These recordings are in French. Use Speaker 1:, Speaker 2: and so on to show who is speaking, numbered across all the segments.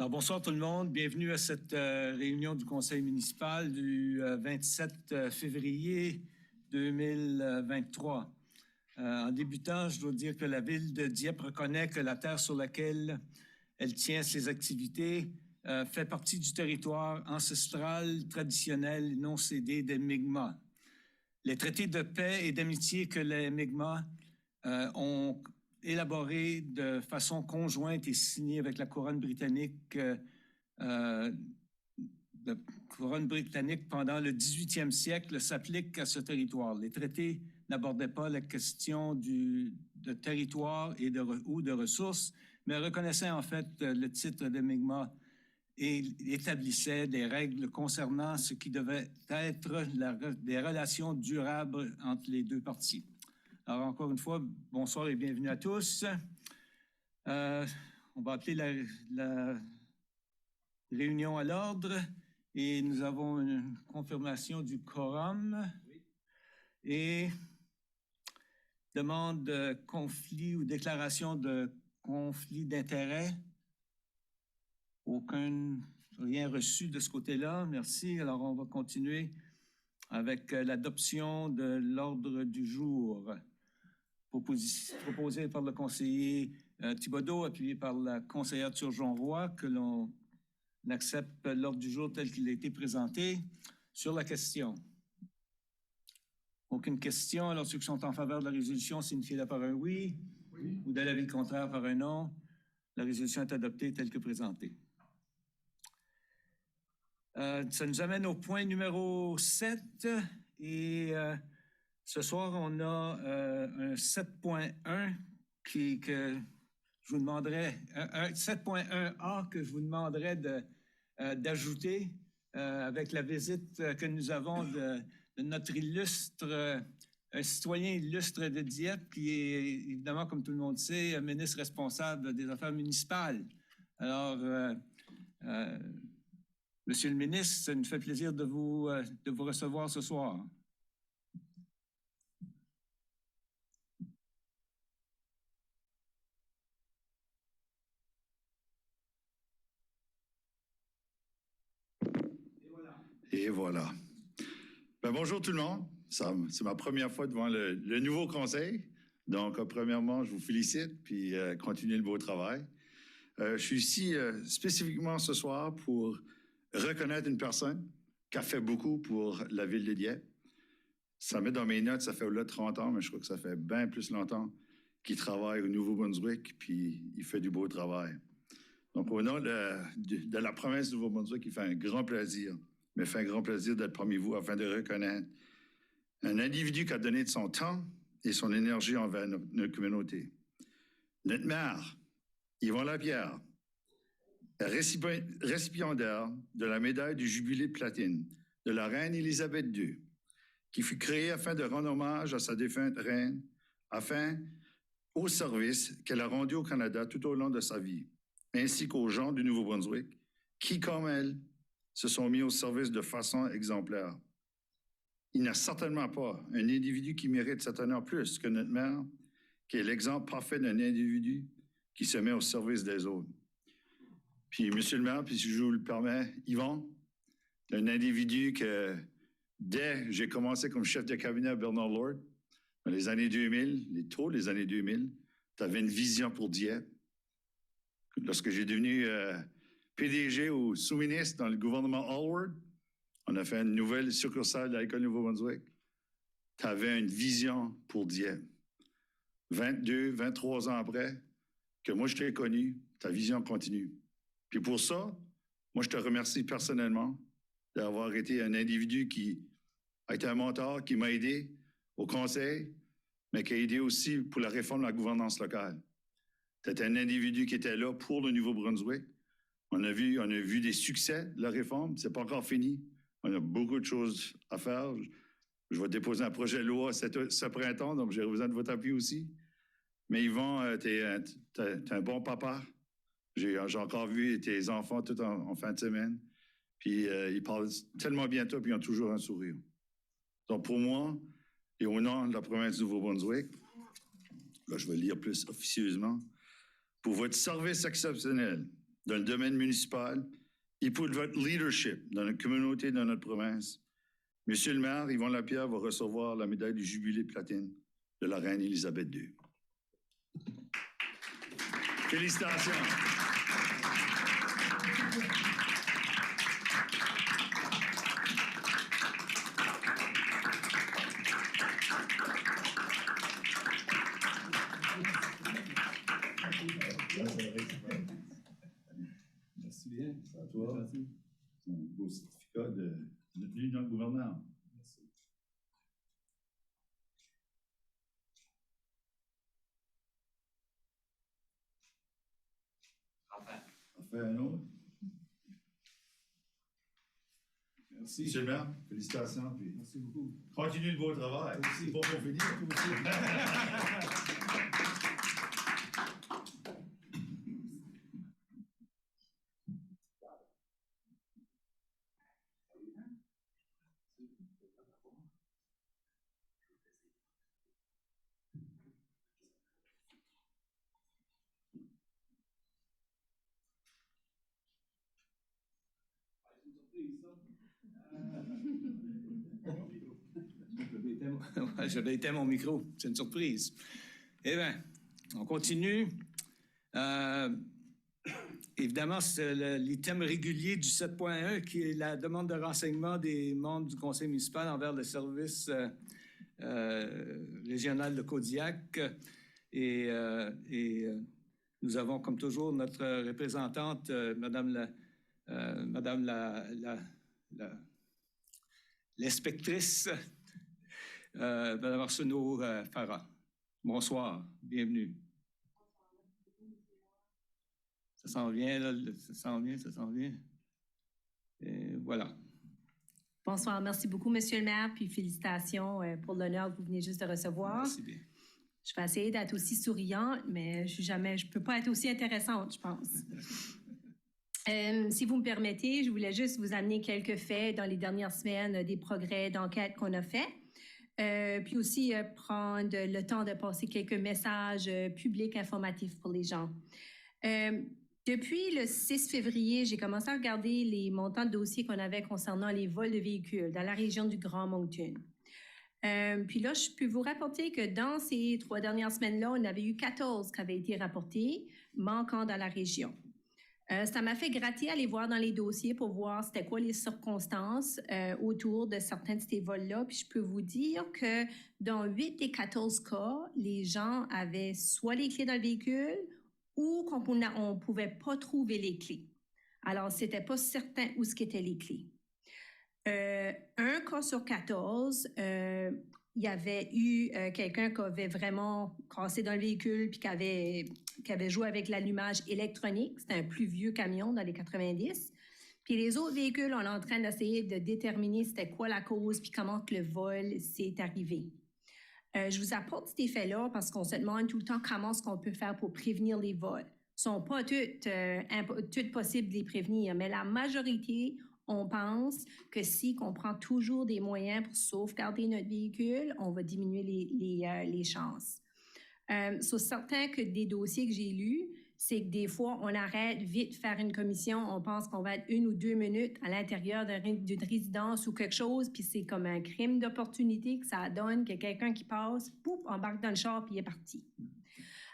Speaker 1: Alors, bonsoir tout le monde. Bienvenue à cette réunion du Conseil municipal du 27 février 2023. En débutant, je dois dire que la ville de Dieppe reconnaît que la terre sur laquelle elle tient ses activités fait partie du territoire ancestral, traditionnel, non cédé des Mi'kmaq. Les traités de paix et d'amitié que les Mi'kmaq ont élaboré de façon conjointe et signée avec la couronne britannique, pendant le 18e siècle s'appliquent à ce territoire. Les traités n'abordaient pas la question de territoire ou de ressources, mais reconnaissaient en fait le titre de Mi'kmaq et établissait des règles concernant ce qui devait être des relations durables entre les deux parties. Alors, encore une fois, bonsoir et bienvenue à tous. On va appeler la réunion à l'ordre et nous avons une confirmation du quorum et demande de conflit ou déclaration de conflit d'intérêt. Rien reçu de ce côté-là. Merci. Alors, on va continuer avec l'adoption de l'ordre du jour proposé par le conseiller Thibodeau, appuyé par la conseillère Turgeon-Roy, que l'on accepte l'ordre du jour tel qu'il a été présenté. Sur la question. Aucune question. Alors, ceux qui sont en faveur de la résolution, signifient-le par un oui, ou de l'avis contraire par un non. La résolution est adoptée telle que présentée. Ça nous amène au point numéro 7 et ce soir, on a un 7.1 que je vous demanderais, un 7.1A que je vous demanderais d'ajouter avec la visite que nous avons de notre illustre, un citoyen illustre de Dieppe qui est évidemment, comme tout le monde sait, un ministre responsable des affaires municipales. Alors, Monsieur le ministre, ça nous fait plaisir de vous recevoir ce soir.
Speaker 2: Et voilà. Ben, bonjour tout le monde. C'est ma première fois devant le nouveau conseil. Donc, premièrement, je vous félicite, puis continuez le beau travail. Je suis ici spécifiquement ce soir pour reconnaître une personne qui a fait beaucoup pour la ville de Dieppe. Ça met dans mes notes, ça fait au-delà de 30 ans, mais je crois que ça fait bien plus longtemps qu'il travaille au Nouveau-Brunswick, puis il fait du beau travail. Donc, au nom de la province du Nouveau-Brunswick, il fait un grand plaisir d'être parmi vous afin de reconnaître un individu qui a donné de son temps et son énergie envers notre communauté. Notre maire, Yvon Lapierre, récipiendaire de la médaille du Jubilé de platine de la reine Élisabeth II, qui fut créée afin de rendre hommage à sa défunte reine, au service qu'elle a rendu au Canada tout au long de sa vie, ainsi qu'aux gens du Nouveau-Brunswick, qui, comme elle, se sont mis au service de façon exemplaire. Il n'y a certainement pas un individu qui mérite cet honneur plus que notre maire, qui est l'exemple parfait d'un individu qui se met au service des autres. Puis, monsieur le maire, puis si je vous le permets, Yvon, un individu que, dès que j'ai commencé comme chef de cabinet à Bernard Lord, dans les années 2000, les années 2000, tu avais une vision pour Dieppe. Lorsque j'ai devenu PDG ou sous-ministre dans le gouvernement Hallward, on a fait une nouvelle succursale de l'École Nouveau-Brunswick. Tu avais une vision pour Dieppe. 22, 23 ans après, que moi je t'ai connu, ta vision continue. Puis pour ça, moi je te remercie personnellement d'avoir été un individu qui a été un mentor, qui m'a aidé au conseil, mais qui a aidé aussi pour la réforme de la gouvernance locale. Tu étais un individu qui était là pour le Nouveau-Brunswick. On a vu des succès de la réforme. C'est pas encore fini. On a beaucoup de choses à faire. Je vais déposer un projet de loi ce printemps, donc j'ai besoin de votre appui aussi. Mais Yvon, t'es un bon papa. J'ai encore vu tes enfants tout en fin de semaine. Puis ils parlent tellement bien de toi, puis ils ont toujours un sourire. Donc pour moi, et au nom de la province du Nouveau-Brunswick, là je vais lire plus officieusement, pour votre service exceptionnel dans le domaine municipal et pour votre leadership dans la communauté de notre province. Monsieur le maire, Yvon Lapierre va recevoir la médaille du Jubilé platine de la reine Élisabeth II. Félicitations.
Speaker 1: Merci bien.
Speaker 2: À toi. C'est un beau certificat de notre gouverneur. Merci. On fait un autre.
Speaker 1: Merci.
Speaker 2: Monsieur le maire, félicitations. Puis
Speaker 1: Merci beaucoup.
Speaker 2: continue le beau travail. C'est pas pour finir.
Speaker 1: J'avais éteint mon micro. C'est une surprise. Eh bien, on continue. Évidemment, c'est l'item régulier du 7.1 qui est la demande de renseignement des membres du conseil municipal envers le service régional de Kodiak. Et nous avons, comme toujours, notre représentante, Madame l'inspectrice, Madame Arsenault-Farah. Bonsoir, bienvenue. Ça s'en vient, là, ça s'en vient. Et voilà.
Speaker 3: Bonsoir, merci beaucoup, Monsieur le maire, puis félicitations pour l'honneur que vous venez juste de recevoir.
Speaker 1: Merci bien.
Speaker 3: Je vais essayer d'être aussi souriante, mais je peux pas être aussi intéressante, je pense. Si vous me permettez, je voulais juste vous amener quelques faits dans les dernières semaines des progrès d'enquête qu'on a faits. Puis aussi prendre le temps de passer quelques messages publics informatifs pour les gens. Depuis le 6 février, j'ai commencé à regarder les montants de dossiers qu'on avait concernant les vols de véhicules dans la région du Grand Moncton. Puis là, je peux vous rapporter que dans ces 3 dernières semaines-là, on avait eu 14 qui avaient été rapportés, manquant dans la région. Ça m'a fait gratter aller voir dans les dossiers pour voir c'était quoi les circonstances autour de certains de ces vols-là. Puis je peux vous dire que dans 8 des 14 cas, les gens avaient soit les clés dans le véhicule ou qu'on ne pouvait pas trouver les clés. Alors, c'était pas certain où étaient les clés. Un cas sur 14, il y avait eu quelqu'un qui avait vraiment cassé dans le véhicule puis qui avait joué avec l'allumage électronique. C'était un plus vieux camion dans les 90. Puis les autres véhicules, on est en train d'essayer de déterminer c'était quoi la cause puis comment que le vol s'est arrivé. Je vous apporte cet effet-là parce qu'on se demande tout le temps comment est-ce qu'on peut faire pour prévenir les vols. Ce ne sont pas toutes possibles de les prévenir, mais la majorité, on pense que si on prend toujours des moyens pour sauvegarder notre véhicule, on va diminuer les chances. Sur certains des dossiers que j'ai lus, c'est que des fois, on arrête vite faire une commission, on pense qu'on va être 1 ou 2 minutes à l'intérieur d'une résidence ou quelque chose, puis c'est comme un crime d'opportunité que ça donne que quelqu'un qui passe, pouf, embarque dans le char puis il est parti.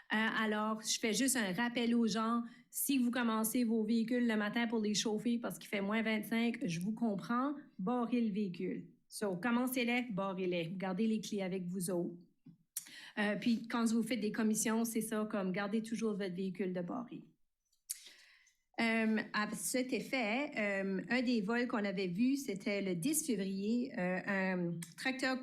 Speaker 3: Alors, je fais juste un rappel aux gens, si vous commencez vos véhicules le matin pour les chauffer parce qu'il fait moins 25, je vous comprends, barrez le véhicule. So, commencez-les, barrez-les, gardez les clés avec vous autres. Puis, quand vous faites des commissions, c'est ça, comme gardez toujours votre véhicule de barré. À cet effet, un des vols qu'on avait vu, c'était le 10 février, un tracteur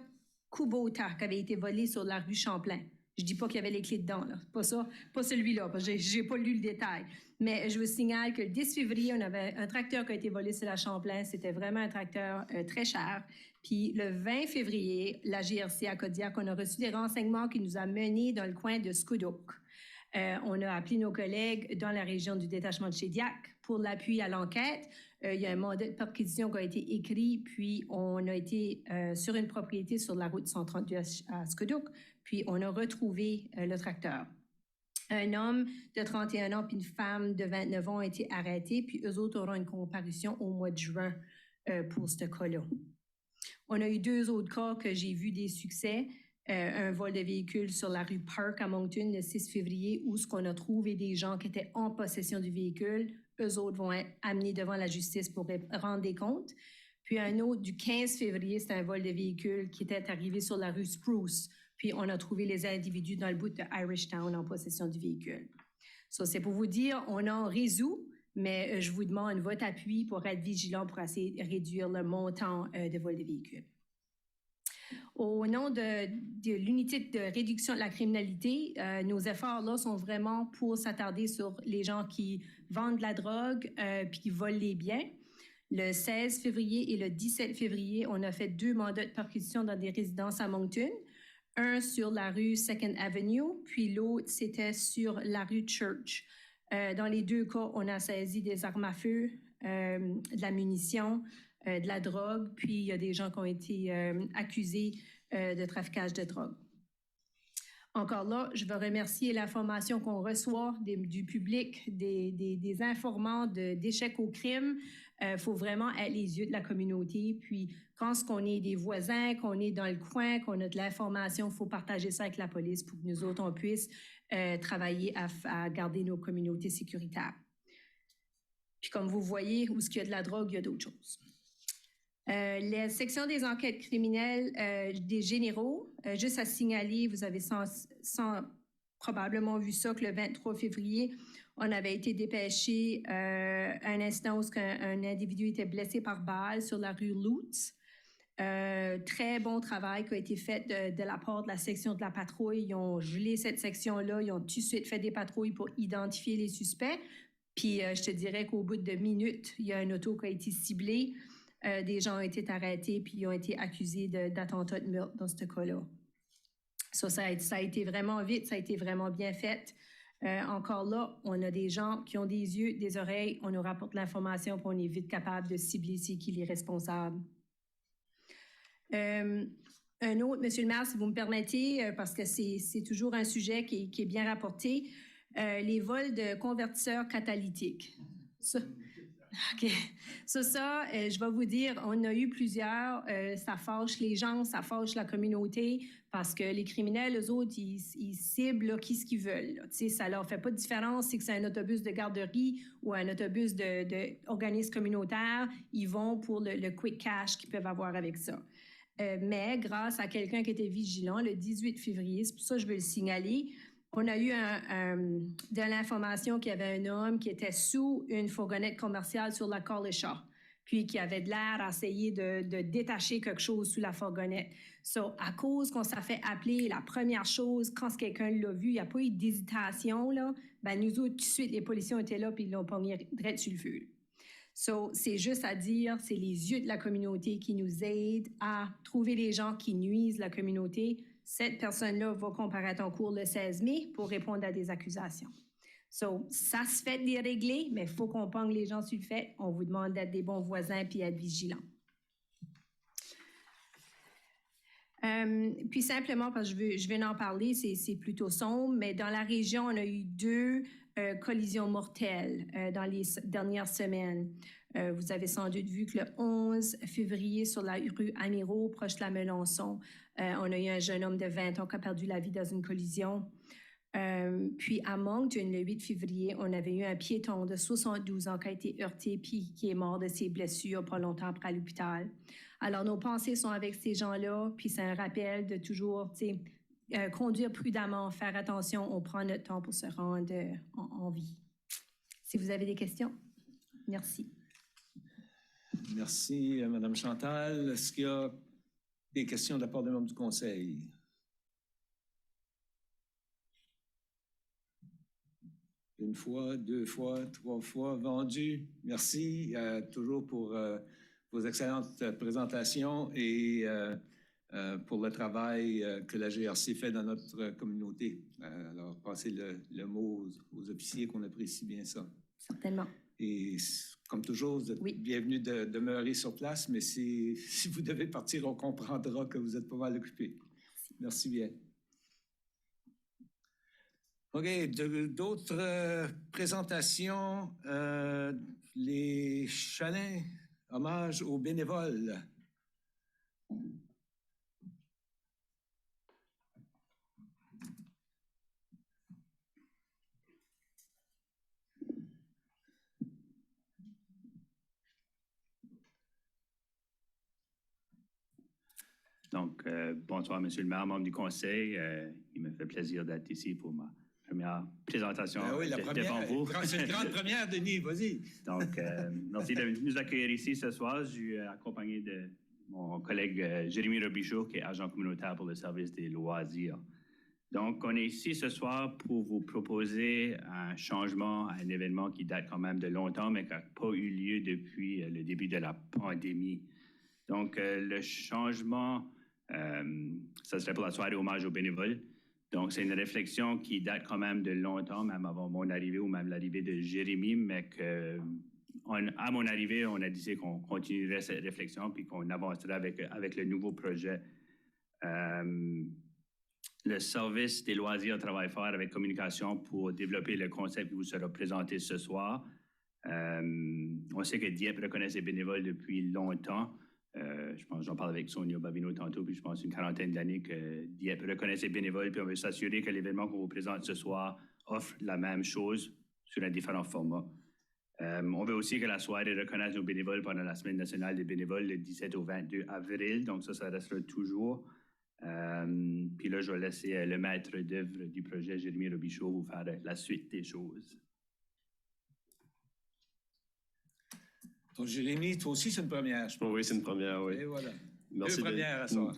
Speaker 3: Kubota qui avait été volé sur la rue Champlain. Je dis pas qu'il y avait les clés dedans, là. Pas ça, pas celui-là, parce que j'ai pas lu le détail. Mais je vous signale que le 10 février, on avait un tracteur qui a été volé sur la Champlain. C'était vraiment un tracteur très cher. Puis le 20 février, la GRC à Kodiak, on a reçu des renseignements qui nous a menés dans le coin de Scoudouc. On a appelé nos collègues dans la région du détachement de Shediac pour l'appui à l'enquête. Il y a un mandat de perquisition qui a été écrit, puis on a été sur une propriété sur la route 132 à Scoudouc, puis on a retrouvé le tracteur. Un homme de 31 ans puis une femme de 29 ans ont été arrêtés, puis eux autres auront une comparution au mois de juin pour ce cas-là. On a eu 2 autres cas que j'ai vu des succès. Un vol de véhicule sur la rue Park à Moncton le 6 février où ce qu'on a trouvé des gens qui étaient en possession du véhicule. Eux autres vont être amenés devant la justice pour rendre des comptes. Puis un autre du 15 février, c'est un vol de véhicule qui était arrivé sur la rue Spruce. Puis on a trouvé les individus dans le bout de Irish Town en possession du véhicule. So, c'est pour vous dire, on en résout, mais je vous demande votre appui pour être vigilant pour essayer de réduire le montant de vol de véhicules. Au nom de l'unité de réduction de la criminalité, nos efforts là sont vraiment pour s'attarder sur les gens qui vendent de la drogue puis qui volent les biens. Le 16 février et le 17 février, on a fait 2 mandats de perquisition dans des résidences à Moncton. Un sur la rue 2nd Avenue, puis l'autre, c'était sur la rue Church. Dans les 2 cas, on a saisi des armes à feu, de la munition, de la drogue, puis il y a des gens qui ont été accusés de traficage de drogue. Encore là, je veux remercier l'information qu'on reçoit du public, des informants d'échecs au crime. Faut vraiment être les yeux de la communauté. Puis, quand on est des voisins, qu'on est dans le coin, qu'on a de l'information, il faut partager ça avec la police pour que nous autres, on puisse travailler à garder nos communautés sécuritaires. Puis, comme vous voyez, où il y a de la drogue, il y a d'autres choses. La section des enquêtes criminelles des généraux, juste à signaler, vous avez probablement vu ça, que le 23 février, on avait été dépêché un incident où un individu était blessé par balle sur la rue Lutz. Très bon travail qui a été fait de la part de la section de la patrouille. Ils ont gelé cette section-là, ils ont tout de suite fait des patrouilles pour identifier les suspects. Puis je te dirais qu'au bout de minutes, il y a un auto qui a été ciblé. Des gens ont été arrêtés puis ils ont été accusés d'attentat de meurtre dans ce cas-là. Ça a été vraiment vite, ça a été vraiment bien fait. Encore là, on a des gens qui ont des yeux, des oreilles, on nous rapporte l'information puis on est vite capable de cibler c'est qui les responsables. Un autre, Monsieur le maire, si vous me permettez, parce que c'est toujours un sujet qui est bien rapporté, les vols de convertisseurs catalytiques. OK. Je vais vous dire, on a eu plusieurs, ça fâche les gens, ça fâche la communauté, parce que les criminels, eux autres, ils ciblent là, qui ce qu'ils veulent. Ça leur fait pas de différence si c'est un autobus de garderie ou un autobus d'organisme communautaire, ils vont pour le quick cash qu'ils peuvent avoir avec ça. Mais grâce à quelqu'un qui était vigilant, le 18 février, c'est pour ça que je veux le signaler, on a eu de l'information qu'il y avait un homme qui était sous une fourgonnette commerciale sur la Collishaw, puis qui avait de l'air à essayer de détacher quelque chose sous la fourgonnette. À cause qu'on s'est fait appeler, la première chose, quand quelqu'un l'a vu, il n'y a pas eu d'hésitation, là, ben nous autres, tout de suite, les policiers étaient là, puis ils l'ont pas mis direct sur le feu. C'est juste à dire, c'est les yeux de la communauté qui nous aident à trouver les gens qui nuisent la communauté. Cette personne-là va comparaître en cours le 16 mai pour répondre à des accusations. Ça se fait de les régler, mais il faut qu'on pogne les gens sur le fait. On vous demande d'être des bons voisins puis être vigilants. Puis simplement, parce que je vais en parler, c'est plutôt sombre, mais dans la région, on a eu 2 collisions mortelles dans les dernières semaines. Vous avez sans doute vu que le 11 février, sur la rue Amiraux, proche de la Melançon, on a eu un jeune homme de 20 ans qui a perdu la vie dans une collision. Puis à Moncton, le 8 février, on avait eu un piéton de 72 ans qui a été heurté puis qui est mort de ses blessures pas longtemps après à l'hôpital. Alors, nos pensées sont avec ces gens-là, puis c'est un rappel de toujours, conduire prudemment, faire attention, on prend notre temps pour se rendre en vie. Si vous avez des questions, merci.
Speaker 1: Merci, Mme Chantal. Est-ce qu'il y a des questions de la part des membres du Conseil? Une fois, 2 fois, 3 fois, vendu. Merci toujours pour vos excellentes présentations et pour le travail que la GRC fait dans notre communauté. Alors, passez le mot aux officiers qu'on apprécie bien ça.
Speaker 3: Certainement.
Speaker 1: Et comme toujours, vous êtes bienvenus de demeurer sur place, mais si vous devez partir, on comprendra que vous êtes pas mal occupé. Merci bien. OK, d'autres présentations, les chalets, hommage aux bénévoles.
Speaker 4: Donc, bonsoir, Monsieur le maire, membre du conseil. Il me fait plaisir d'être ici pour ma première présentation
Speaker 1: Oui, la première,
Speaker 4: devant vous.
Speaker 1: C'est une grande première, Denis, vas-y.
Speaker 4: Donc, merci de nous accueillir ici ce soir. Je suis accompagné de mon collègue Jérémy Robichaud, qui est agent communautaire pour le service des loisirs. Donc, on est ici ce soir pour vous proposer un changement à un événement qui date quand même de longtemps, mais qui n'a pas eu lieu depuis le début de la pandémie. Donc, le changement, ça serait pour la soirée hommage aux bénévoles. Donc, c'est une réflexion qui date quand même de longtemps, même avant mon arrivée ou même l'arrivée de Jérémy, mais à mon arrivée, on a décidé qu'on continuerait cette réflexion puis qu'on avancerait avec le nouveau projet. Le service des loisirs travaille fort avec communication pour développer le concept qui vous sera présenté ce soir. On sait que Dieppe reconnaît ses bénévoles depuis longtemps. Je pense, j'en parle avec Sonia Babino tantôt, puis je pense une quarantaine d'années que Dieppe reconnaît ses bénévoles, puis on veut s'assurer que l'événement qu'on vous présente ce soir offre la même chose sur un différent format. On veut aussi que la soirée reconnaisse nos bénévoles pendant la Semaine nationale des bénévoles le 17 au 22 avril, donc ça restera toujours. Puis là, je vais laisser le maître d'œuvre du projet, Jérémy Robichaud, vous faire la suite des choses.
Speaker 1: Donc, Jérémy, toi aussi, c'est une première, je pense.
Speaker 5: Oui, c'est une première, oui.
Speaker 1: Et voilà.
Speaker 5: Merci,
Speaker 1: Deux premières à soir.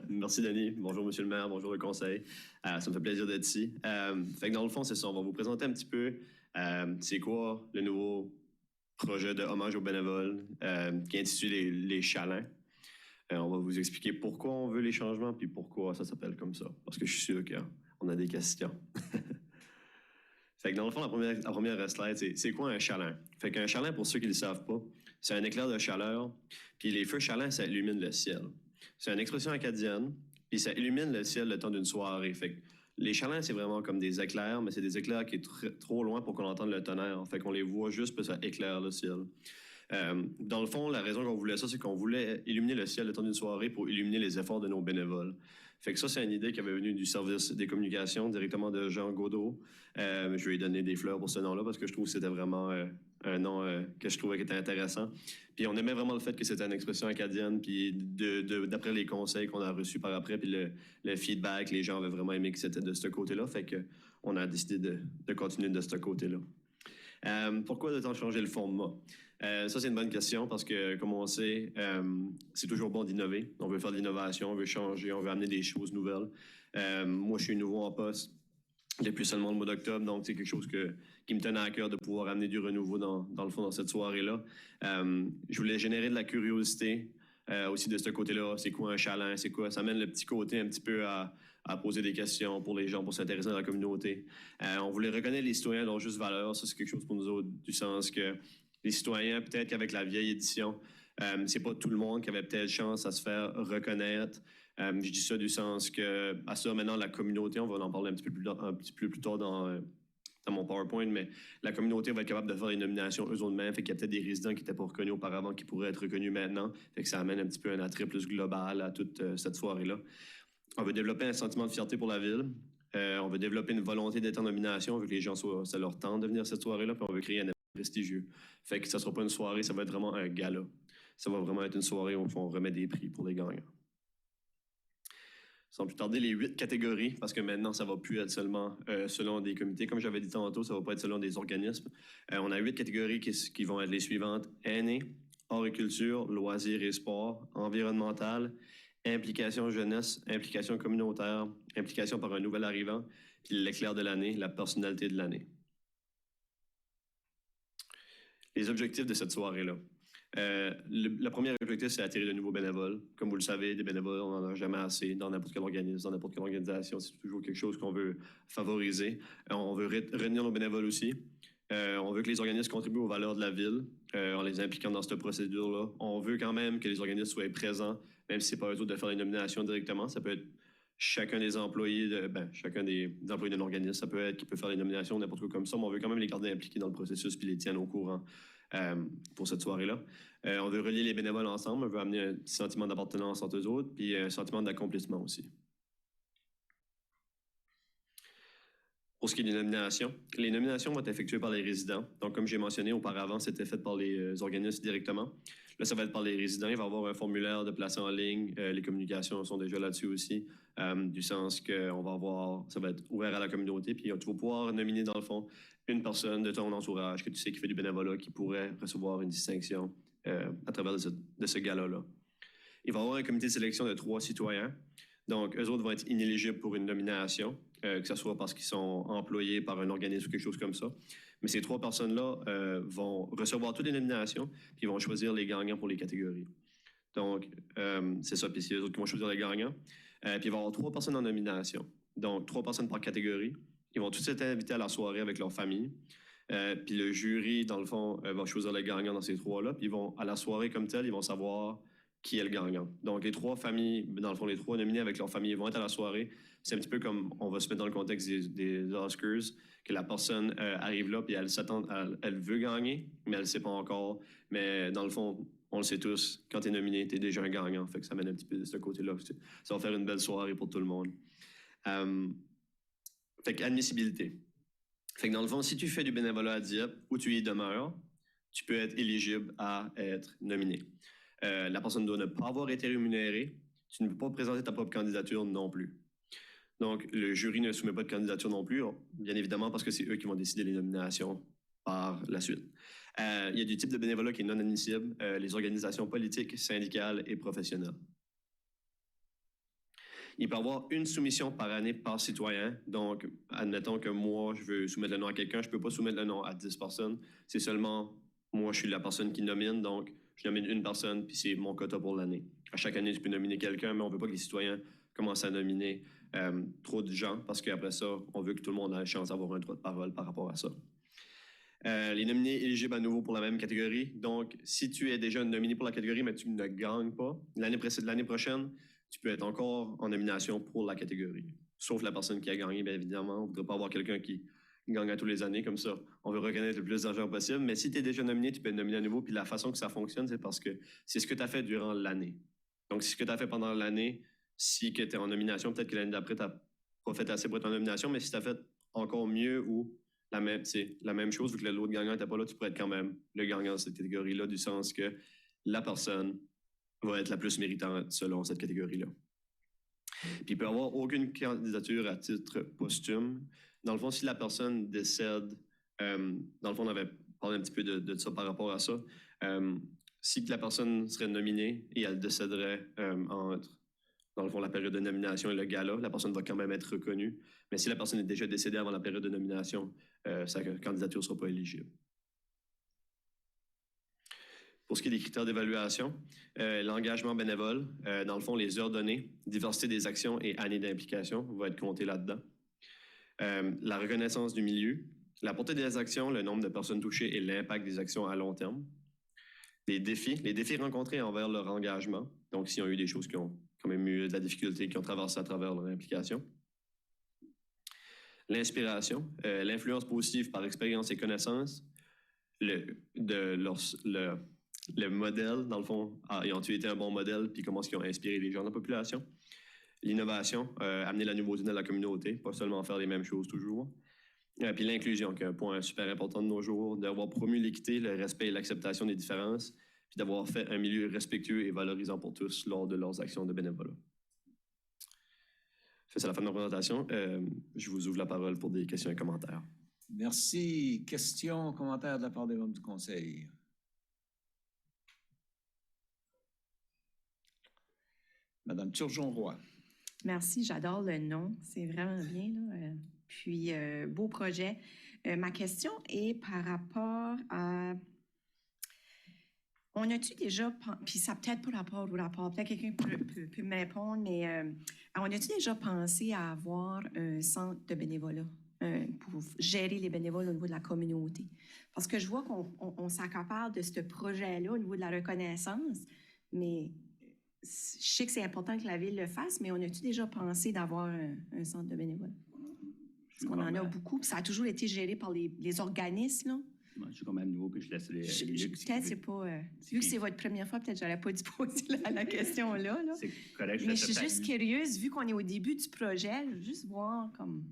Speaker 5: Merci, Denis. Bonjour, Monsieur le maire. Bonjour, le conseil. Ça me fait plaisir d'être ici. Fait que dans le fond, c'est ça. On va vous présenter un petit peu c'est quoi le nouveau projet de hommage aux bénévoles qui est intitulé Les Chalands. On va vous expliquer pourquoi on veut les changements puis pourquoi ça s'appelle comme ça. Parce que je suis sûr qu'on a des questions. Fait que dans le fond, la première slide, c'est quoi un chaland? Fait qu'un chaland, pour ceux qui ne le savent pas, c'est un éclair de chaleur, puis les feux chalants, ça illumine le ciel. C'est une expression acadienne, puis ça illumine le ciel le temps d'une soirée. Fait que les chalands, c'est vraiment comme des éclairs, mais c'est des éclairs qui sont trop loin pour qu'on entende le tonnerre. Fait qu'on les voit juste, puis ça éclaire le ciel. Dans le fond, la raison qu'on voulait ça, c'est qu'on voulait illuminer le ciel le temps d'une soirée pour illuminer les efforts de nos bénévoles. Fait que ça, c'est une idée qui avait venue du service des communications, directement de Jean Gaudreau. Je vais lui donner des fleurs pour ce nom-là parce que je trouve que c'était vraiment un nom que je trouvais qui était intéressant. Puis on aimait vraiment le fait que c'était une expression acadienne, puis d'après les conseils qu'on a reçus par après, puis le feedback, les gens avaient vraiment aimé que c'était de ce côté-là. Fait qu'on a décidé de continuer de ce côté-là. Pourquoi de temps changer le format? Ça, c'est une bonne question parce que, comme on sait, c'est toujours bon d'innover. On veut faire de l'innovation, on veut changer, on veut amener des choses nouvelles. Moi, je suis nouveau en poste depuis seulement le mois d'octobre, donc c'est quelque chose qui me tenait à cœur de pouvoir amener du renouveau dans le fond dans cette soirée-là. Je voulais générer de la curiosité aussi de ce côté-là. C'est quoi un chaland? C'est quoi? Ça amène le petit côté un petit peu à poser des questions pour les gens, pour s'intéresser à la communauté. On voulait reconnaître les citoyens dont juste valeur. Ça, c'est quelque chose pour nous autres, du sens que les citoyens, peut-être qu'avec la vieille édition, c'est pas tout le monde qui avait peut-être chance à se faire reconnaître. Je dis ça du sens que, à ça, maintenant, la communauté, on va en parler un petit peu plus tard dans mon PowerPoint, mais la communauté va être capable de faire des nominations eux autres mêmes. Fait qu'il y a peut-être des résidents qui n'étaient pas reconnus auparavant qui pourraient être reconnus maintenant. Fait que ça amène un petit peu un attrait plus global à toute cette soirée-là. On veut développer un sentiment de fierté pour la ville. On veut développer une volonté d'être en nomination. On veut que les gens ça leur tente de venir cette soirée-là. Puis on veut créer un événement prestigieux. Fait que ça ne sera pas une soirée, ça va être vraiment un gala. Ça va vraiment être une soirée où on remet des prix pour les gagnants. Sans plus tarder, les 8 catégories, parce que maintenant, ça ne va plus être seulement selon des comités. Comme j'avais dit tantôt, ça ne va pas être selon des organismes. On a 8 catégories qui vont être les suivantes. Aînés, horticulture, loisirs et sport, environnemental, implication jeunesse, implication communautaire, implication par un nouvel arrivant, puis l'éclair de l'année, la personnalité de l'année. Les objectifs de cette soirée-là. Le premier objectif, c'est attirer de nouveaux bénévoles. Comme vous le savez, des bénévoles, on n'en a jamais assez dans n'importe quel organisme, dans n'importe quelle organisation. C'est toujours quelque chose qu'on veut favoriser. On veut retenir nos bénévoles aussi. On veut que les organismes contribuent aux valeurs de la ville en les impliquant dans cette procédure-là. On veut quand même que les organismes soient présents, même si ce n'est pas eux autres de faire les nominations directement. Ça peut être chacun des employés, chacun des employés d'un organisme, ça peut être qui peut faire les nominations, n'importe quoi comme ça, mais on veut quand même les garder impliqués dans le processus puis les tiennent au courant pour cette soirée-là. On veut relier les bénévoles ensemble, on veut amener un sentiment d'appartenance entre eux autres, puis un sentiment d'accomplissement aussi. Pour ce qui est des nominations, les nominations vont être effectuées par les résidents. Donc, comme j'ai mentionné auparavant, c'était fait par les organismes directement. Là, ça va être par les résidents. Il va y avoir un formulaire de place en ligne. Les communications sont déjà là-dessus aussi, du sens qu'on va avoir, ça va être ouvert à la communauté. Puis, tu vas pouvoir nominer, dans le fond, une personne de ton entourage que tu sais qui fait du bénévolat qui pourrait recevoir une distinction à travers de ce gala-là. Il va y avoir un comité de sélection de 3 citoyens. Donc, eux autres vont être inéligibles pour une nomination, que ce soit parce qu'ils sont employés par un organisme ou quelque chose comme ça. Mais ces 3 personnes-là vont recevoir toutes les nominations, puis ils vont choisir les gagnants pour les catégories. Donc, c'est ça, puis c'est eux autres qui vont choisir les gagnants. Puis il va y avoir 3 personnes en nomination. Donc, 3 personnes par catégorie. Ils vont tous être invités à la soirée avec leur famille. Puis le jury, dans le fond, va choisir les gagnants dans ces 3-là. Puis ils vont, à la soirée comme telle, ils vont savoir qui est le gagnant. Donc, les 3 familles, dans le fond, les 3 nominés avec leur famille vont être à la soirée. C'est un petit peu comme on va se mettre dans le contexte des Oscars, que la personne arrive là, puis elle s'attend, elle veut gagner, mais elle ne sait pas encore. Mais dans le fond, on le sait tous, quand tu es nominé, tu es déjà un gagnant. Fait que ça mène un petit peu de ce côté-là. Ça va faire une belle soirée pour tout le monde. Fait qu'admissibilité. Fait que dans le fond, si tu fais du bénévolat à Dieppe ou tu y demeures, tu peux être éligible à être nominé. La personne doit ne pas avoir été rémunérée. Tu ne peux pas présenter ta propre candidature non plus. Donc, le jury ne soumet pas de candidature non plus, bien évidemment, parce que c'est eux qui vont décider les nominations par la suite. Il y a du type de bénévolat qui est non admissible, les organisations politiques, syndicales et professionnelles. Il peut y avoir une soumission par année par citoyen. Donc, admettons que moi, je veux soumettre le nom à quelqu'un, je ne peux pas soumettre le nom à 10 personnes. C'est seulement moi, je suis la personne qui nomine, donc je nomine une personne, puis c'est mon quota pour l'année. À chaque année, tu peux nominer quelqu'un, mais on ne veut pas que les citoyens commencent à nominer trop de gens, parce qu'après ça, on veut que tout le monde ait la chance d'avoir un droit de parole par rapport à ça. Les nominés éligibles à nouveau pour la même catégorie. Donc, si tu es déjà nominé pour la catégorie, mais tu ne gagnes pas, l'année prochaine, tu peux être encore en nomination pour la catégorie. Sauf la personne qui a gagné, bien évidemment. On ne voudrait pas avoir quelqu'un qui gagne à tous les années comme ça. On veut reconnaître le plus d'argent possible. Mais si tu es déjà nominé, tu peux être nominé à nouveau. Puis la façon que ça fonctionne, c'est parce que c'est ce que tu as fait durant l'année. Donc, si ce que tu as fait pendant l'année, si tu es en nomination, peut-être que l'année d'après, tu n'as pas fait assez pour être en nomination, mais si tu as fait encore mieux ou la même chose, vu que l'autre gagnant n'était pas là, tu pourrais être quand même le gagnant de cette catégorie-là, du sens que la personne va être la plus méritante selon cette catégorie-là. Puis il peut y avoir aucune candidature à titre posthume. Dans le fond, si la personne décède, dans le fond, on avait parlé un petit peu de ça par rapport à ça. Si la personne serait nominée et elle décéderait entre, dans le fond, la période de nomination et le gala, la personne va quand même être reconnue. Mais si la personne est déjà décédée avant la période de nomination, sa candidature ne sera pas éligible. Pour ce qui est des critères d'évaluation, l'engagement bénévole, dans le fond, les heures données, diversité des actions et années d'implication vont être comptées là-dedans. La reconnaissance du milieu, la portée des actions, le nombre de personnes touchées et l'impact des actions à long terme. Les défis rencontrés envers leur engagement, donc s'ils ont eu des choses qui ont quand même eu de la difficulté, qui ont traversé à travers leur implication. L'inspiration, l'influence positive par expérience et connaissance, le modèle, dans le fond, ont-ils été un bon modèle, puis comment est-ce qu'ils ont inspiré les gens de la population. L'innovation, amener la nouveauté dans la communauté, pas seulement faire les mêmes choses toujours. Puis l'inclusion, qui est un point super important de nos jours, d'avoir promu l'équité, le respect et l'acceptation des différences, puis d'avoir fait un milieu respectueux et valorisant pour tous lors de leurs actions de bénévolat. C'est la fin de ma présentation. Je vous ouvre la parole pour des questions et commentaires.
Speaker 1: Merci. Questions, commentaires de la part des membres du Conseil? Madame Turgeon-Roy.
Speaker 6: Merci, j'adore le nom. C'est vraiment bien, là. Puis, beau projet. Ma question est par rapport à... On a-tu déjà... Puis ça peut-être pas rapport au rapport. Peut-être quelqu'un peut me répondre, mais on a-tu déjà pensé à avoir un centre de bénévolat pour gérer les bénévoles au niveau de la communauté? Parce que je vois qu'on s'accapare de ce projet-là au niveau de la reconnaissance, mais sais que c'est important que la Ville le fasse, mais on a-tu déjà pensé d'avoir un centre de bénévoles? Parce qu'on en a beaucoup, puis ça a toujours été géré par les organismes, là.
Speaker 4: Je suis quand même nouveau, puis je laisse les Luc, si
Speaker 6: Peut-être
Speaker 4: tu
Speaker 6: c'est
Speaker 4: veux.
Speaker 6: pas... vu que c'est votre première fois, peut-être j'aurais pas dû poser la question là.
Speaker 4: C'est correct.
Speaker 6: Mais je suis
Speaker 4: laisse
Speaker 6: juste
Speaker 4: ça.
Speaker 6: curieuse, vu qu'on est au début du projet, je veux juste voir comme...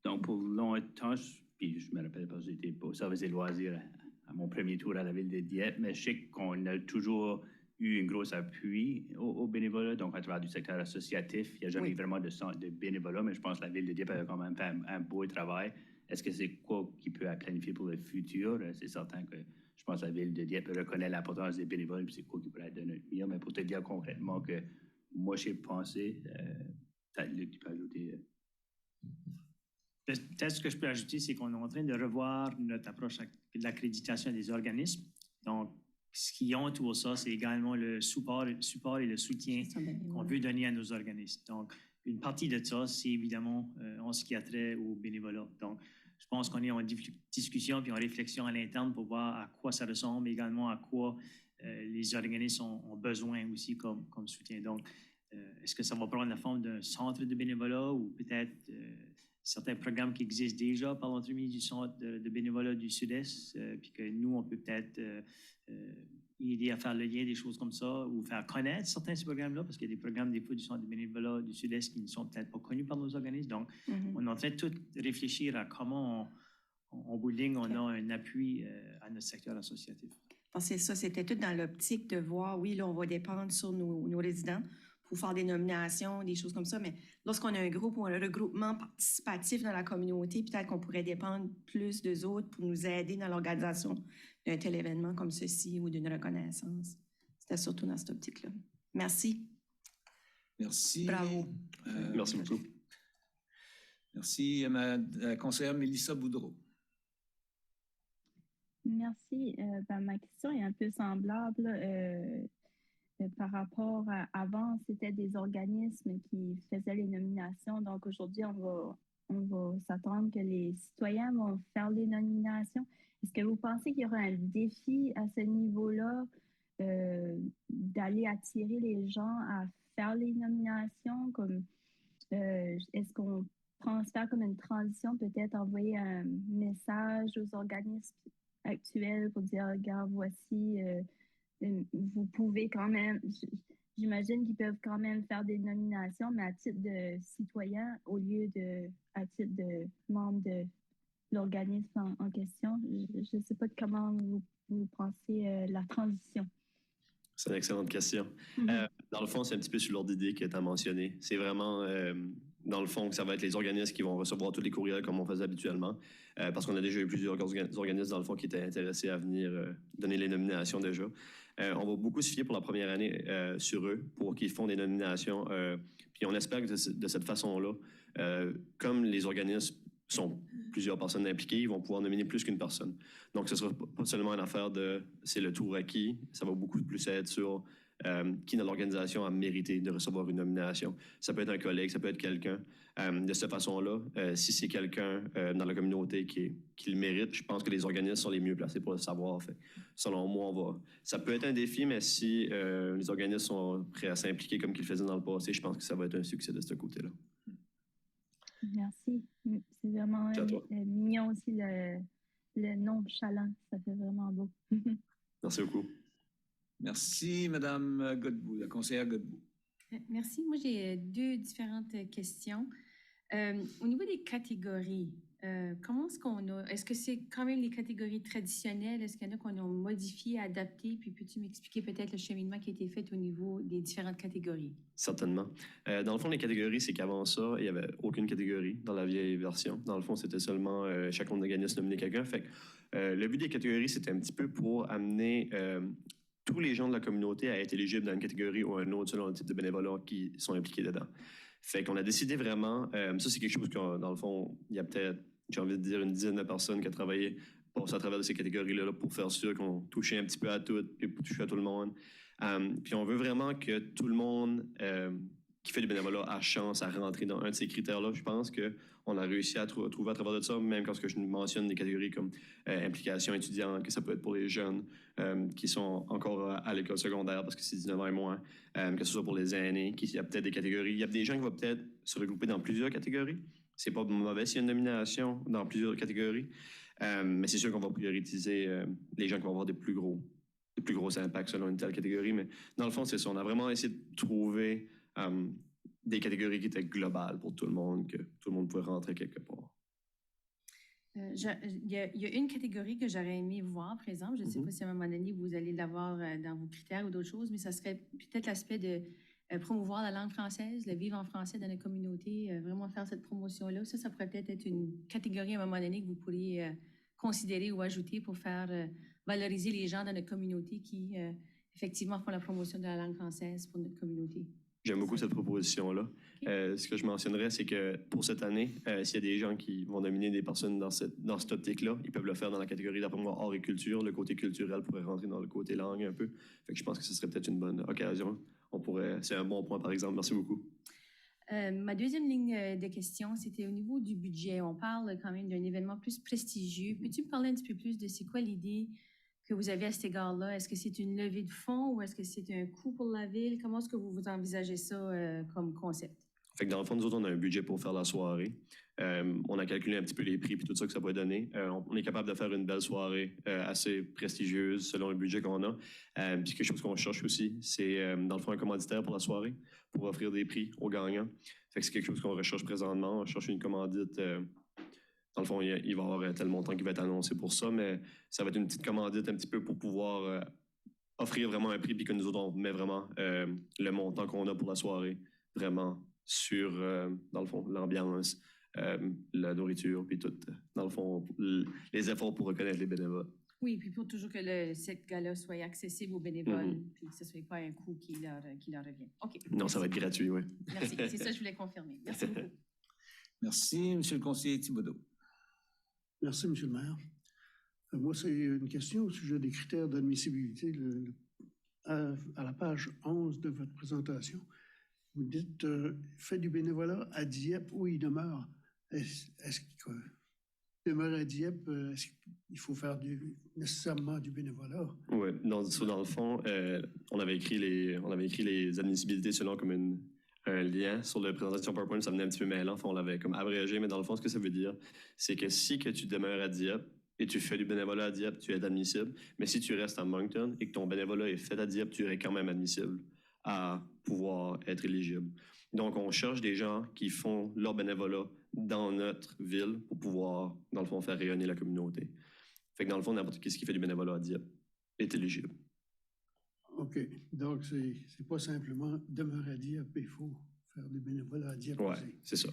Speaker 4: Donc, pour longtemps, puis je me rappelle pas, j'étais au service des loisirs à mon premier tour à la ville de Dieppe, mais je sais qu'on a toujours eu un gros appui au bénévolat, donc à travers du secteur associatif. Il n'y a jamais
Speaker 6: Oui.
Speaker 4: eu vraiment de centre de bénévolat, mais je pense que la ville de Dieppe a quand même fait un beau travail. Est-ce que c'est quoi qui peut planifier pour le futur? C'est certain que je pense que la ville de Dieppe reconnaît l'importance des bénévoles, puis c'est quoi qui pourrait être de notre mieux. Mais pour te dire concrètement que moi, j'ai pensé, peut-être Luc, tu peux ajouter.
Speaker 7: Peut-être ce que je peux ajouter, c'est qu'on est en train de revoir notre approche de l'accréditation des organismes. Donc, ce qui entoure ça, c'est également le support et le soutien qu'on veut donner à nos organismes. Donc, une partie de ça, c'est évidemment en ce qui a trait au bénévolat. Donc, je pense qu'on est en discussion puis en réflexion à l'interne pour voir à quoi ça ressemble, également à quoi les organismes ont besoin aussi comme soutien. Donc, est-ce que ça va prendre la forme d'un centre de bénévolat ou peut-être certains programmes qui existent déjà par l'entremise du centre de bénévolat du Sud-Est, puis que nous, on peut peut-être aider à faire le lien, des choses comme ça, ou faire connaître certains de ces programmes-là, parce qu'il y a des programmes des fois du centre de bénévolat du Sud-Est qui ne sont peut-être pas connus par nos organismes. Donc, on est en train de tout réfléchir à comment, en bout de ligne, on a un appui à notre secteur associatif.
Speaker 6: Parce que ça, c'était tout dans l'optique de voir, oui, là, on va dépendre sur nos résidents pour faire des nominations, des choses comme ça, mais lorsqu'on a un groupe ou un regroupement participatif dans la communauté, peut-être qu'on pourrait dépendre plus d'eux autres pour nous aider dans l'organisation d'un tel événement comme ceci ou d'une reconnaissance. C'était surtout dans cette optique-là. Merci.
Speaker 1: Merci.
Speaker 6: Bravo.
Speaker 5: Merci beaucoup.
Speaker 1: Merci, la conseillère Mélissa Boudreau.
Speaker 8: Merci. Ma question est un peu semblable. Par rapport à avant, c'était des organismes qui faisaient les nominations. Donc aujourd'hui, on va s'attendre que les citoyens vont faire les nominations. Est-ce que vous pensez qu'il y aura un défi à ce niveau-là d'aller attirer les gens à faire les nominations? Est-ce qu'on pense faire comme une transition, peut-être envoyer un message aux organismes actuels pour dire, regarde, voici... vous pouvez quand même, j'imagine qu'ils peuvent quand même faire des nominations, mais à titre de citoyen au lieu à titre de membre de l'organisme en question. Je ne sais pas comment vous pensez la transition.
Speaker 5: C'est une excellente question. Dans le fond, c'est un petit peu sur l'ordre d'idée que tu as mentionné. C'est vraiment, dans le fond, que ça va être les organismes qui vont recevoir tous les courriels comme on faisait habituellement, parce qu'on a déjà eu plusieurs organismes, dans le fond, qui étaient intéressés à venir donner les nominations déjà. On va beaucoup se fier pour la première année sur eux pour qu'ils font des nominations. Puis on espère que de cette façon-là, comme les organismes sont plusieurs personnes impliquées, ils vont pouvoir nominer plus qu'une personne. Donc, ce ne sera pas seulement une affaire de c'est le tour à qui, ça va beaucoup plus être sur qui dans l'organisation a mérité de recevoir une nomination. Ça peut être un collègue, ça peut être quelqu'un. De cette façon-là, si c'est quelqu'un dans la communauté qui le mérite, je pense que les organismes sont les mieux placés pour le savoir. Fait. Selon moi, ça peut être un défi, mais si les organismes sont prêts à s'impliquer comme qu'ils le faisaient dans le passé, je pense que ça va être un succès de ce côté-là.
Speaker 8: Merci. C'est vraiment mignon aussi le nonchalant. Ça fait vraiment beau.
Speaker 5: Merci beaucoup.
Speaker 1: Merci, Madame Godbout, la conseillère Godbout.
Speaker 3: Merci. Moi, j'ai deux différentes questions. Au niveau des catégories, comment est-ce qu'on a... Est-ce que c'est quand même les catégories traditionnelles? Est-ce qu'il y en a qu'on a modifié, adapté? Puis peux-tu m'expliquer peut-être le cheminement qui a été fait au niveau des différentes catégories?
Speaker 5: Certainement. Dans le fond, les catégories, c'est qu'avant ça, il n'y avait aucune catégorie dans la vieille version. Dans le fond, c'était seulement chaque organisme nominait quelqu'un. Fait que, le but des catégories, c'était un petit peu pour amener tous les gens de la communauté à être éligibles dans une catégorie ou un autre selon le type de bénévolat qui sont impliqués dedans. Fait qu'on a décidé vraiment, ça c'est quelque chose que dans le fond, il y a peut-être, j'ai envie de dire, une dizaine de personnes qui ont travaillé à travers de ces catégories-là là, pour faire sûr qu'on touchait un petit peu à tout et pour toucher à tout le monde. Puis on veut vraiment que tout le monde qui fait du bénévolat a chance à rentrer dans un de ces critères-là. Je pense qu'on a réussi à trouver à travers de ça, même quand je mentionne des catégories comme implication étudiante, que ça peut être pour les jeunes qui sont encore à l'école secondaire parce que c'est 19 ans et moins, que ce soit pour les aînés, il y a peut-être des catégories. Il y a des gens qui vont peut-être se regrouper dans plusieurs catégories. C'est pas mauvais s'il y a une nomination dans plusieurs catégories, mais c'est sûr qu'on va prioriser les gens qui vont avoir des plus gros impacts selon une telle catégorie. Mais dans le fond, c'est ça. On a vraiment essayé de trouver des catégories qui étaient globales pour tout le monde, que tout le monde pouvait rentrer quelque part.
Speaker 9: Il y a une catégorie que j'aurais aimé voir, par exemple. Je ne sais pas si à un moment donné, vous allez l'avoir dans vos critères ou d'autres choses, mais ça serait peut-être l'aspect de promouvoir la langue française, le vivre en français dans la communauté, vraiment faire cette promotion-là. Ça pourrait peut-être être une catégorie à un moment donné que vous pourriez considérer ou ajouter pour faire valoriser les gens dans notre communauté qui, effectivement, font la promotion de la langue française pour notre communauté.
Speaker 5: J'aime beaucoup cette proposition-là. Okay. Ce que je mentionnerais, c'est que pour cette année, s'il y a des gens qui vont nominer des personnes dans cette optique-là, ils peuvent le faire dans la catégorie, d'après moi, art et culture. Le côté culturel pourrait rentrer dans le côté langue un peu. Fait que je pense que ce serait peut-être une bonne occasion. C'est un bon point, par exemple. Merci beaucoup.
Speaker 9: Ma deuxième ligne de question, c'était au niveau du budget. On parle quand même d'un événement plus prestigieux. Peux-tu me parler un petit peu plus de c'est quoi l'idée que vous avez à cet égard-là? Est-ce que c'est une levée de fonds ou est-ce que c'est un coût pour la ville? Comment est-ce que vous envisagez ça comme concept?
Speaker 5: Fait que dans le fond, nous autres, on a un budget pour faire la soirée. On a calculé un petit peu les prix et tout ça que ça pourrait donner. On est capable de faire une belle soirée assez prestigieuse selon le budget qu'on a. Puis quelque chose qu'on cherche aussi, c'est dans le fond un commanditaire pour la soirée, pour offrir des prix aux gagnants. Fait que c'est quelque chose qu'on recherche présentement. On cherche une commandite. Dans le fond, il va y avoir un tel montant qui va être annoncé pour ça, mais ça va être une petite commandite un petit peu pour pouvoir offrir vraiment un prix puis que nous autres, on met vraiment le montant qu'on a pour la soirée vraiment sur, dans le fond, l'ambiance, la nourriture, puis tout, dans le fond, les efforts pour reconnaître les bénévoles.
Speaker 9: Oui, puis pour toujours que cette gala soit accessible aux bénévoles, puis que ce ne soit pas un coût qui leur revient. OK.
Speaker 5: Non, merci. Ça va être gratuit, oui.
Speaker 9: Merci, c'est ça que je voulais confirmer. Merci beaucoup.
Speaker 1: Merci, M. le conseiller Thibodeau.
Speaker 10: Merci, M. le maire. Moi, c'est une question au sujet des critères d'admissibilité. À la page 11 de votre présentation, vous dites fait du bénévolat à Dieppe où il demeure. Est-ce qu'il demeure à Dieppe, est-ce qu'il faut faire nécessairement du bénévolat?
Speaker 5: Oui, dans le fond, on avait écrit les admissibilités selon comme un lien sur la présentation PowerPoint, ça venait un petit peu mêlant, on l'avait comme abrégé, mais dans le fond, ce que ça veut dire, c'est que si que tu demeures à Dieppe et tu fais du bénévolat à Dieppe, tu es admissible, mais si tu restes à Moncton et que ton bénévolat est fait à Dieppe, tu es quand même admissible à pouvoir être éligible. Donc, on cherche des gens qui font leur bénévolat dans notre ville pour pouvoir, dans le fond, faire rayonner la communauté. Fait que dans le fond, n'importe qui qui fait du bénévolat à Dieppe est éligible.
Speaker 10: OK. Donc, c'est pas simplement demeurer à Dieppe, il faut faire du bénévolat à Dieppe.
Speaker 5: Oui, c'est ça.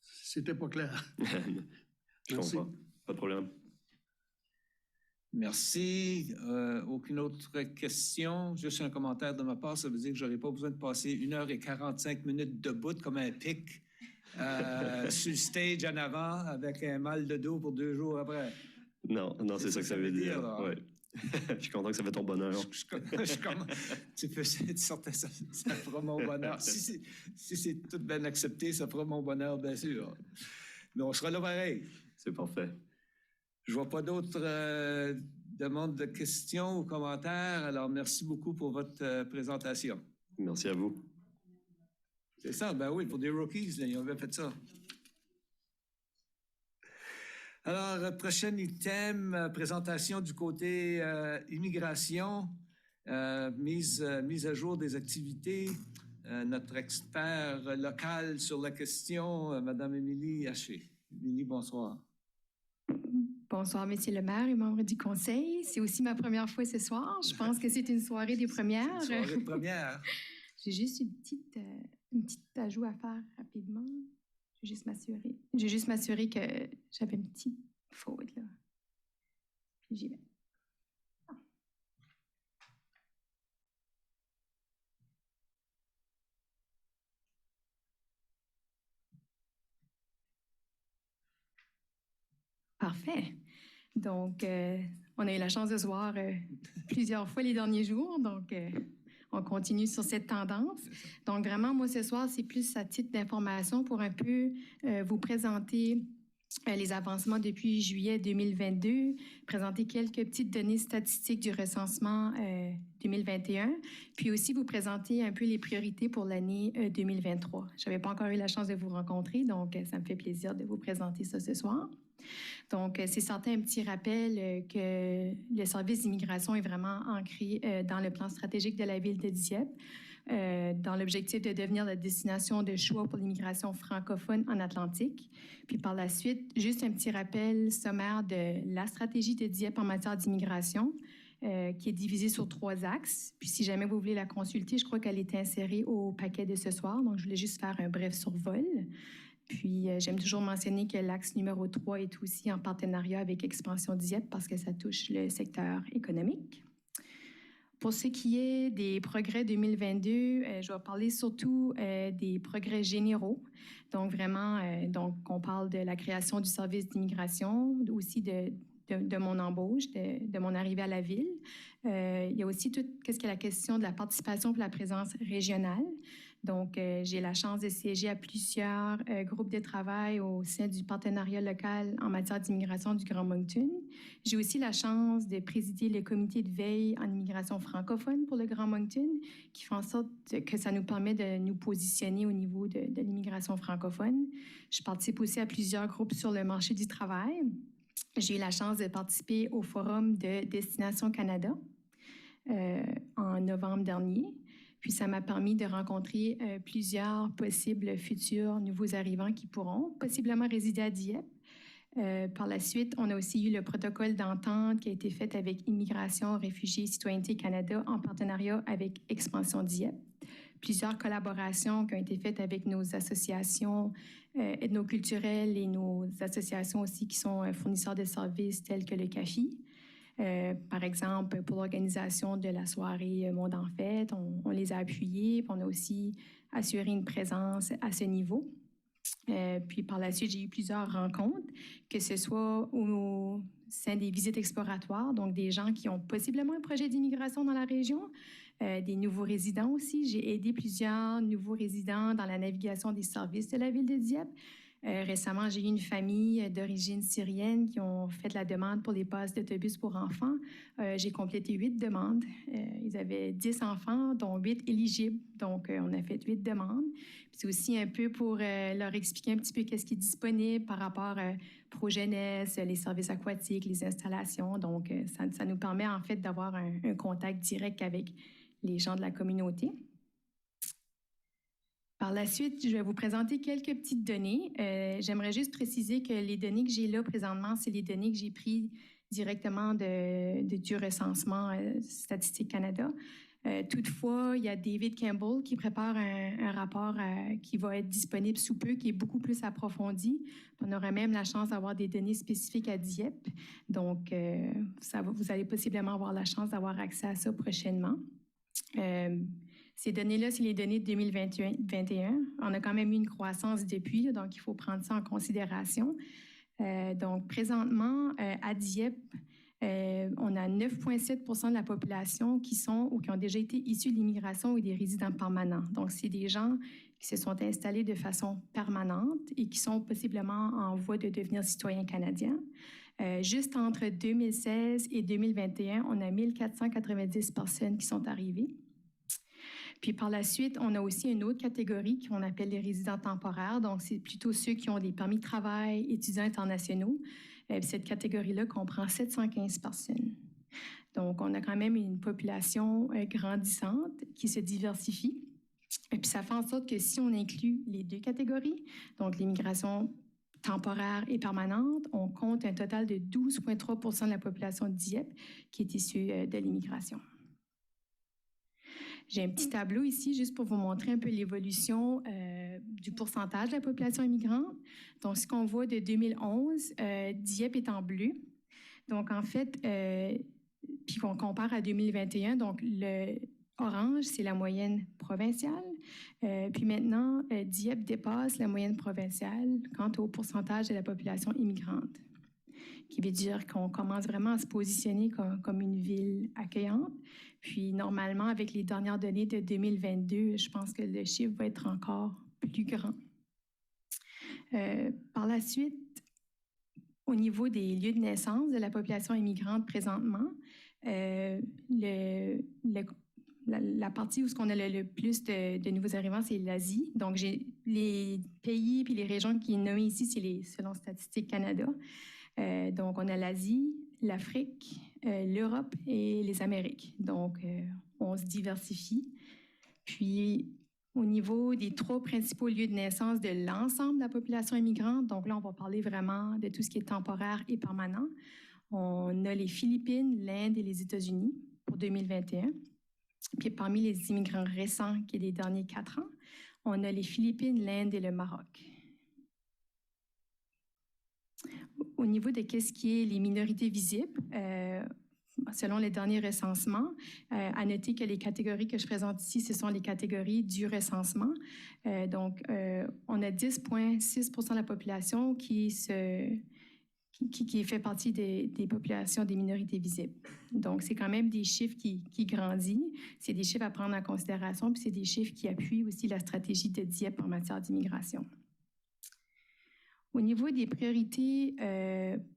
Speaker 10: C'était pas clair.
Speaker 5: Je comprends. Pas de problème.
Speaker 1: Merci. Aucune autre question? Juste un commentaire de ma part. Ça veut dire que je n'aurai pas besoin de passer 1h45 debout comme un pic sur le stage en avant avec un mal de dos pour 2 jours après.
Speaker 5: Non, c'est ça que ça veut dire. Ouais. Je suis content que ça fait ton bonheur.
Speaker 1: Tu fais ça fera mon bonheur. Si c'est tout bien accepté, ça fera mon bonheur, bien sûr. Mais on sera là pareil.
Speaker 5: C'est parfait.
Speaker 1: Je ne vois pas d'autres demandes de questions ou commentaires. Alors, merci beaucoup pour votre présentation.
Speaker 5: Merci à vous.
Speaker 1: C'est ça, ben oui, pour des rookies, là, ils ont bien fait ça. Alors, prochain item, présentation du côté immigration, mise à jour des activités. Notre expert local sur la question, Mme Émilie Haché. Émilie, bonsoir.
Speaker 11: Bonsoir, Monsieur le maire et membres du conseil. C'est aussi ma première fois ce soir. Je pense que c'est une soirée des premières.
Speaker 1: Une soirée de première.
Speaker 11: J'ai juste une petite ajout à faire rapidement. Je vais juste m'assurer que j'avais une petite faute, là. Puis j'y vais. Parfait. Donc, on a eu la chance de se voir plusieurs fois les derniers jours. Donc, on continue sur cette tendance. Donc, vraiment, moi, ce soir, c'est plus à titre d'information pour un peu vous présenter les avancements depuis juillet 2022, présenter quelques petites données statistiques du recensement 2021, puis aussi vous présenter un peu les priorités pour l'année 2023. Je n'avais pas encore eu la chance de vous rencontrer, donc ça me fait plaisir de vous présenter ça ce soir. Donc, c'est certain un petit rappel que le service d'immigration est vraiment ancré dans le plan stratégique de la ville de Dieppe, dans l'objectif de devenir la destination de choix pour l'immigration francophone en Atlantique. Puis par la suite, juste un petit rappel sommaire de la stratégie de Dieppe en matière d'immigration, qui est divisée sur 3 axes. Puis si jamais vous voulez la consulter, je crois qu'elle est insérée au paquet de ce soir, donc je voulais juste faire un bref survol. Puis j'aime toujours mentionner que l'axe numéro 3 est aussi en partenariat avec Expansion Dieppe parce que ça touche le secteur économique. Pour ce qui est des progrès 2022, je vais parler surtout des progrès généraux. Donc, vraiment, on parle de la création du service d'immigration, aussi de mon embauche, de mon arrivée à la ville. Il y a aussi qu'est-ce qui est la question de la participation pour la présence régionale. Donc, j'ai la chance de siéger à plusieurs groupes de travail au sein du partenariat local en matière d'immigration du Grand Moncton. J'ai aussi la chance de présider le comité de veille en immigration francophone pour le Grand Moncton, qui fait en sorte que ça nous permet de nous positionner au niveau de l'immigration francophone. Je participe aussi à plusieurs groupes sur le marché du travail. J'ai eu la chance de participer au forum de Destination Canada en novembre dernier. Puis ça m'a permis de rencontrer plusieurs possibles futurs nouveaux arrivants qui pourront possiblement résider à Dieppe. Par la suite, on a aussi eu le protocole d'entente qui a été fait avec Immigration, Réfugiés, Citoyenneté Canada en partenariat avec Expansion Dieppe. Plusieurs collaborations qui ont été faites avec nos associations ethnoculturelles et nos associations aussi qui sont fournisseurs de services tels que le CAFI. Par exemple, pour l'organisation de la soirée Monde en Fête, on les a appuyés, puis on a aussi assuré une présence à ce niveau. Puis par la suite, j'ai eu plusieurs rencontres, que ce soit au sein des visites exploratoires, donc des gens qui ont possiblement un projet d'immigration dans la région, des nouveaux résidents aussi. J'ai aidé plusieurs nouveaux résidents dans la navigation des services de la ville de Dieppe. Récemment, j'ai eu une famille d'origine syrienne qui ont fait la demande pour les passes d'autobus pour enfants. J'ai complété 8 demandes. Ils avaient 10 enfants, dont 8 éligibles. Donc, on a fait 8 demandes. Puis c'est aussi un peu pour leur expliquer un petit peu qu'est-ce qui est disponible par rapport Pro Jeunesse, les services aquatiques, les installations. Donc, ça nous permet en fait d'avoir un contact direct avec les gens de la communauté. Par la suite, je vais vous présenter quelques petites données. J'aimerais juste préciser que les données que j'ai là présentement, c'est les données que j'ai prises directement du recensement Statistique Canada. Toutefois, il y a David Campbell qui prépare un rapport qui va être disponible sous peu, qui est beaucoup plus approfondi. On aura même la chance d'avoir des données spécifiques à Dieppe. Donc, vous allez possiblement avoir la chance d'avoir accès à ça prochainement. Ces données-là, c'est les données de 2021. On a quand même eu une croissance depuis, donc il faut prendre ça en considération. Donc, présentement, à Dieppe, on a 9,7 % de la population qui sont ou qui ont déjà été issus de l'immigration ou des résidents permanents. Donc, c'est des gens qui se sont installés de façon permanente et qui sont possiblement en voie de devenir citoyens canadiens. Juste entre 2016 et 2021, on a 1490 personnes qui sont arrivées. Puis par la suite, on a aussi une autre catégorie qu'on appelle les résidents temporaires. Donc, c'est plutôt ceux qui ont des permis de travail, étudiants internationaux. Cette catégorie-là comprend 715 personnes. Donc, on a quand même une population grandissante qui se diversifie. Et puis, ça fait en sorte que si on inclut les 2 catégories, donc l'immigration temporaire et permanente, on compte un total de 12,3 % de la population de Dieppe qui est issue de l'immigration. J'ai un petit tableau ici juste pour vous montrer un peu l'évolution du pourcentage de la population immigrante. Donc, ce qu'on voit de 2011, Dieppe est en bleu. Donc, en fait, puis qu'on compare à 2021, donc le orange, c'est la moyenne provinciale. Puis maintenant, Dieppe dépasse la moyenne provinciale quant au pourcentage de la population immigrante. qui veut dire qu'on commence vraiment à se positionner comme une ville accueillante. Puis normalement, avec les dernières données de 2022, je pense que le chiffre va être encore plus grand. Par la suite, au niveau des lieux de naissance de la population immigrante présentement, la partie où on a le plus de nouveaux arrivants, c'est l'Asie. Donc, les pays puis les régions qui sont nommées ici, c'est selon Statistique Canada. Donc, on a l'Asie, l'Afrique, l'Europe et les Amériques. Donc, on se diversifie. Puis, au niveau des 3 principaux lieux de naissance de l'ensemble de la population immigrante, donc là, on va parler vraiment de tout ce qui est temporaire et permanent. On a les Philippines, l'Inde et les États-Unis pour 2021. Puis parmi les immigrants récents, qui est des derniers 4 ans, on a les Philippines, l'Inde et le Maroc. Au niveau de qu'est-ce qui est les minorités visibles, selon les derniers recensements, à noter que les catégories que je présente ici, ce sont les catégories du recensement. Donc, on a 10,6% de la population qui fait partie des populations des minorités visibles. Donc, c'est quand même des chiffres qui grandissent. C'est des chiffres à prendre en considération, puis c'est des chiffres qui appuient aussi la stratégie de Dieppe en matière d'immigration. Au niveau des priorités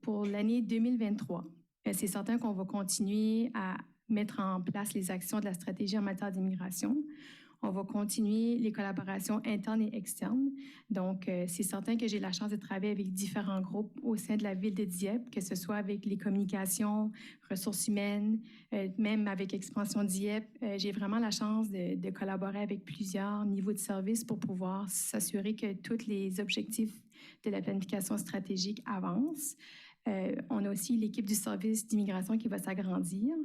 Speaker 11: pour l'année 2023, c'est certain qu'on va continuer à mettre en place les actions de la stratégie en matière d'immigration. On va continuer les collaborations internes et externes. Donc, c'est certain que j'ai la chance de travailler avec différents groupes au sein de la ville de Dieppe, que ce soit avec les communications, ressources humaines, même avec Expansion Dieppe. J'ai vraiment la chance de collaborer avec plusieurs niveaux de service pour pouvoir s'assurer que tous les objectifs de la planification stratégique avancent. On a aussi l'équipe du service d'immigration qui va s'agrandir.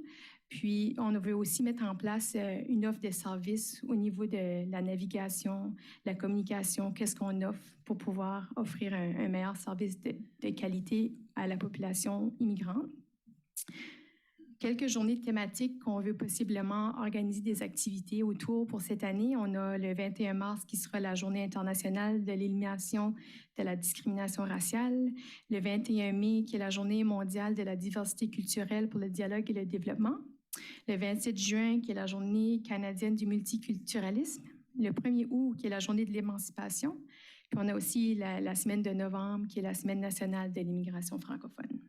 Speaker 11: Puis, on veut aussi mettre en place une offre de services au niveau de la navigation, la communication, qu'est-ce qu'on offre pour pouvoir offrir un meilleur service de qualité à la population immigrante. Quelques journées thématiques qu'on veut possiblement organiser des activités autour pour cette année. On a le 21 mars qui sera la Journée internationale de l'élimination de la discrimination raciale. Le 21 mai qui est la Journée mondiale de la diversité culturelle pour le dialogue et le développement. Le 27 juin qui est la Journée canadienne du multiculturalisme. Le 1er août qui est la Journée de l'émancipation. Puis on a aussi la semaine de novembre qui est la Semaine nationale de l'immigration francophone.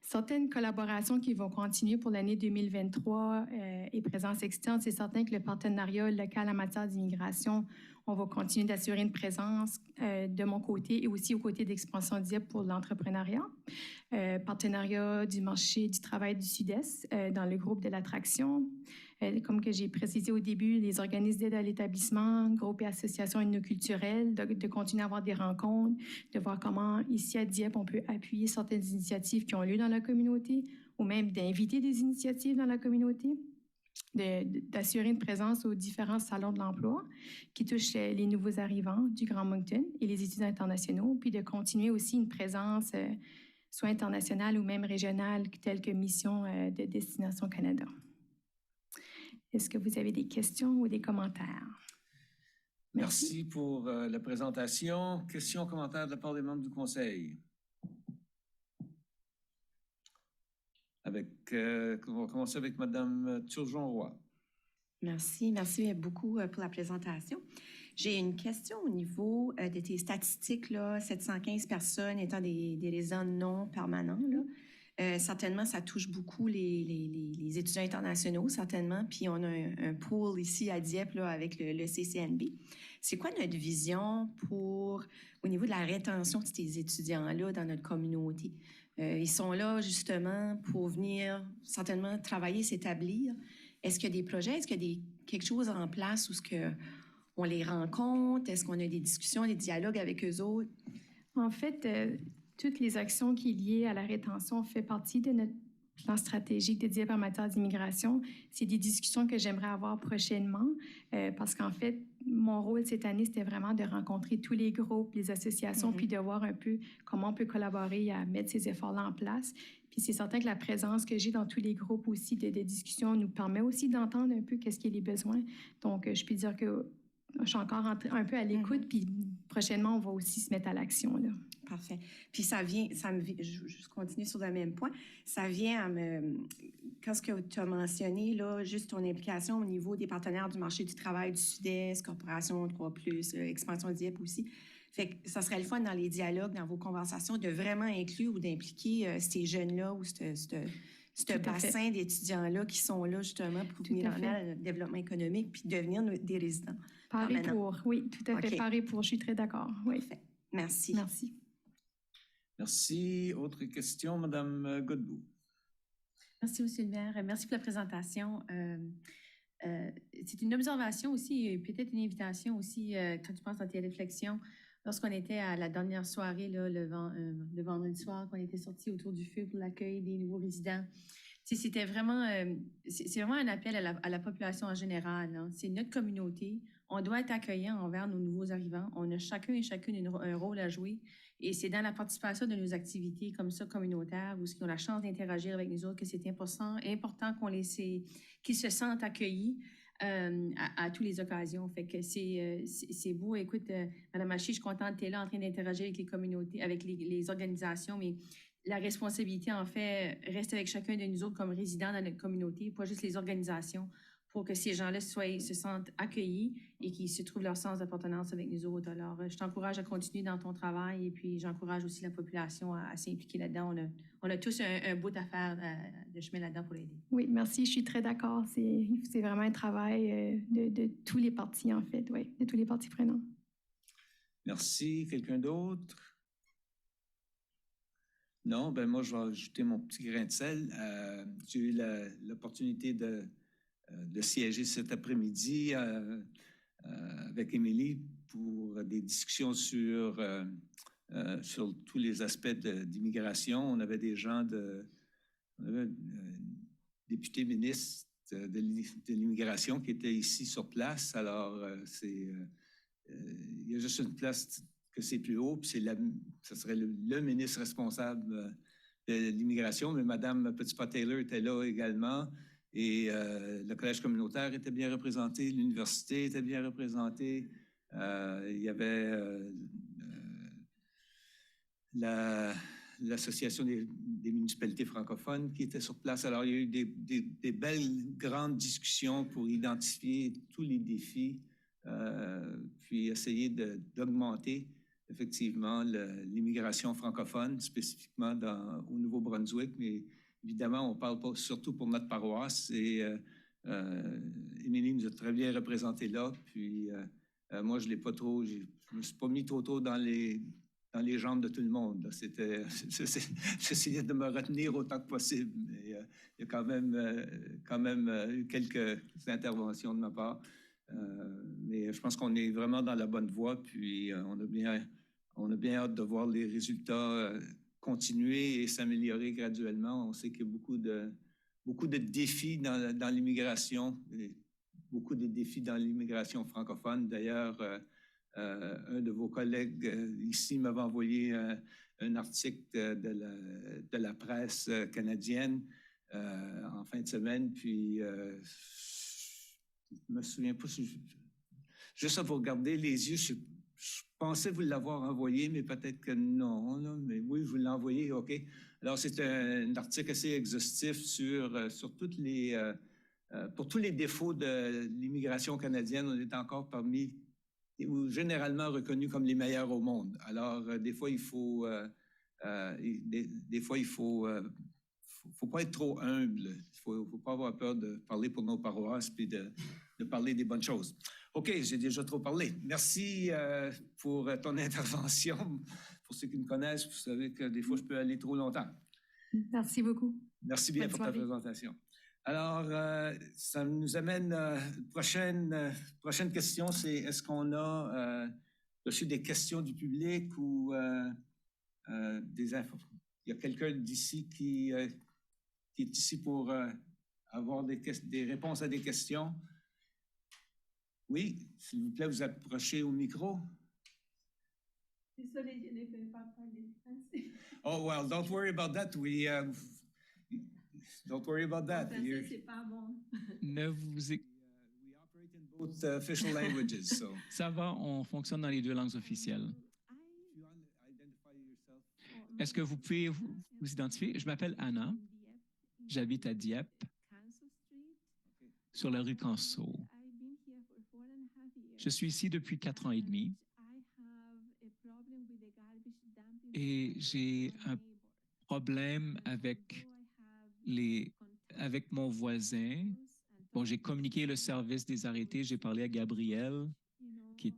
Speaker 11: Certaines collaborations qui vont continuer pour l'année 2023 et présence externe, c'est certain que le partenariat local en matière d'immigration, on va continuer d'assurer une présence de mon côté et aussi aux côtés d'Expansion Dieppe pour l'entrepreneuriat. Partenariat du marché du travail du Sud-Est dans le groupe de l'attraction. Comme que j'ai précisé au début, les organismes d'aide à l'établissement, groupes et associations ethnoculturelles, de continuer à avoir des rencontres, de voir comment, ici à Dieppe, on peut appuyer certaines initiatives qui ont lieu dans la communauté ou même d'inviter des initiatives dans la communauté, d'assurer une présence aux différents salons de l'emploi qui touchent les nouveaux arrivants du Grand Moncton et les étudiants internationaux, puis de continuer aussi une présence soit internationale ou même régionale, telle que Mission de Destination Canada. Est-ce que vous avez des questions ou des commentaires?
Speaker 1: Merci pour la présentation. Questions, commentaires de la part des membres du Conseil? On va commencer avec Mme Turgeon-Roy.
Speaker 6: Merci beaucoup pour la présentation. J'ai une question au niveau de tes statistiques, là, 715 personnes étant des résidents non permanents, là. Certainement, ça touche beaucoup les étudiants internationaux, certainement. Puis, on a un pool ici à Dieppe là, avec le CCNB. C'est quoi notre vision au niveau de la rétention de ces étudiants-là dans notre communauté? Ils sont là, justement, pour venir certainement travailler, s'établir. Est-ce qu'il y a des projets? Est-ce qu'il y a quelque chose en place où on les rencontre? Est-ce qu'on a des discussions, des dialogues avec eux autres?
Speaker 11: En fait, toutes les actions qui sont liées à la rétention font partie de notre plan stratégique de Dieppe en matière d'immigration. C'est des discussions que j'aimerais avoir prochainement parce qu'en fait, mon rôle cette année, c'était vraiment de rencontrer tous les groupes, les associations, puis de voir un peu comment on peut collaborer à mettre ces efforts-là en place. Puis c'est certain que la présence que j'ai dans tous les groupes aussi de discussion nous permet aussi d'entendre un peu qu'est-ce qu'il y a les besoins. Donc, je peux dire que je suis encore un peu à l'écoute, puis prochainement, on va aussi se mettre à l'action, là.
Speaker 6: Parfait. Puis je continue sur le même point, ça vient à quand ce que tu as mentionné, là, juste ton implication au niveau des partenaires du marché du travail du Sud-Est, Corporation 3+, expansion d'IEP aussi. Fait que ça serait le fun dans les dialogues, dans vos conversations, de vraiment inclure ou d'impliquer ces jeunes-là ou ce bassin d'étudiants-là qui sont là justement pour venir en aide au développement économique puis devenir des résidents.
Speaker 11: Parler pour, oui, tout à fait.
Speaker 6: OK.
Speaker 11: Parler pour, je suis très d'accord. Oui.
Speaker 6: Parfait. Merci.
Speaker 11: Merci.
Speaker 1: Merci. Autre question, Mme Godbout.
Speaker 9: Merci, M. le maire. Merci pour la présentation. C'est une observation aussi, et peut-être une invitation aussi, quand tu penses à tes réflexions. Lorsqu'on était à la dernière soirée, là, le vendredi soir, qu'on était sortis autour du feu pour l'accueil des nouveaux résidents, c'était vraiment, c'est vraiment un appel à la population en général. Hein. C'est notre communauté. On doit être accueillant envers nos nouveaux arrivants. On a chacun et chacune un rôle à jouer. Et c'est dans la participation de nos activités comme ça communautaires où ils ont la chance d'interagir avec nous autres que c'est important qu'ils se sentent accueillis à toutes les occasions. Fait que c'est beau. Écoute, Mme Haché, je suis contente que tu es là en train d'interagir avec les communautés, avec les organisations, mais la responsabilité, en fait, reste avec chacun de nous autres comme résidents dans notre communauté, pas juste les organisations, pour que ces gens-là se sentent accueillis et qu'ils se trouvent leur sens d'appartenance avec nous autres. Alors, je t'encourage à continuer dans ton travail et puis j'encourage aussi la population à s'impliquer là-dedans. On a tous un bout à faire de chemin là-dedans pour l'aider.
Speaker 11: Oui, merci. Je suis très d'accord. C'est vraiment un travail de tous les partis, en fait. Oui, de tous les partis prenants.
Speaker 1: Merci. Quelqu'un d'autre? Non, ben moi, je vais ajouter mon petit grain de sel. J'ai eu l'opportunité de siéger cet après-midi avec Émilie pour des discussions sur tous les aspects d'immigration. On avait des gens on avait un député ministre de l'immigration qui était ici sur place. Alors, il y a juste une place que c'est plus haut, puis ce serait le ministre responsable de l'immigration, mais Mme Petitpas-Taylor était là également, et le collège communautaire était bien représenté, l'université était bien représentée, il y avait l'Association des municipalités francophones qui était sur place. Alors, il y a eu des belles, grandes discussions pour identifier tous les défis, puis essayer d'augmenter effectivement l'immigration francophone, spécifiquement au Nouveau-Brunswick, mais évidemment, on parle pas surtout pour notre paroisse. Et Émilie nous a très bien représentés là. Puis moi, je me suis pas mis trop tôt dans les jambes de tout le monde. J'essayais de me retenir autant que possible. Mais il y a quand même eu quelques interventions de ma part. Mais je pense qu'on est vraiment dans la bonne voie. Puis on a bien hâte de voir les résultats continuer et s'améliorer graduellement. On sait qu'il y a beaucoup de défis dans l'immigration, beaucoup de défis dans l'immigration francophone. D'ailleurs, un de vos collègues ici m'avait envoyé un article de la presse canadienne en fin de semaine, puis je ne me souviens pas si juste à vous regarder les yeux, je pensais vous l'avoir envoyé, mais peut-être que non. Là, mais oui, je vous l'ai envoyé, OK. Alors, c'est un article assez exhaustif sur pour tous les défauts de l'immigration canadienne. On est encore ou généralement reconnus comme les meilleurs au monde. Alors, des fois, il faut faut pas être trop humble. Il faut pas avoir peur de parler pour nos paroisses puis de parler des bonnes choses. OK, j'ai déjà trop parlé. Merci pour ton intervention. Pour ceux qui me connaissent, vous savez que des fois, je peux aller trop longtemps.
Speaker 11: Merci beaucoup.
Speaker 1: Merci bien pour ta présentation. Alors, ça nous amène à prochaine question, c'est est-ce qu'on a reçu des questions du public ou des infos? Il y a quelqu'un d'ici qui est ici pour avoir des réponses à des questions. Oui, s'il vous plaît, vous approchez au micro.
Speaker 3: Désolée, je ne peux pas parler français.
Speaker 1: Oh, well, don't worry about that. Don't worry about that.
Speaker 3: Français, c'est pas bon.
Speaker 12: Ne vous
Speaker 1: We operate in both official languages, so.
Speaker 12: Ça va, on fonctionne dans les deux langues officielles. Est-ce que vous pouvez vous identifier? Je m'appelle Anna. J'habite à Dieppe, sur la rue Canso. Je suis ici depuis 4 ans et demi et j'ai un problème avec mon voisin. Bon, j'ai communiqué le service des arrêtés, j'ai parlé à Gabriel, qui est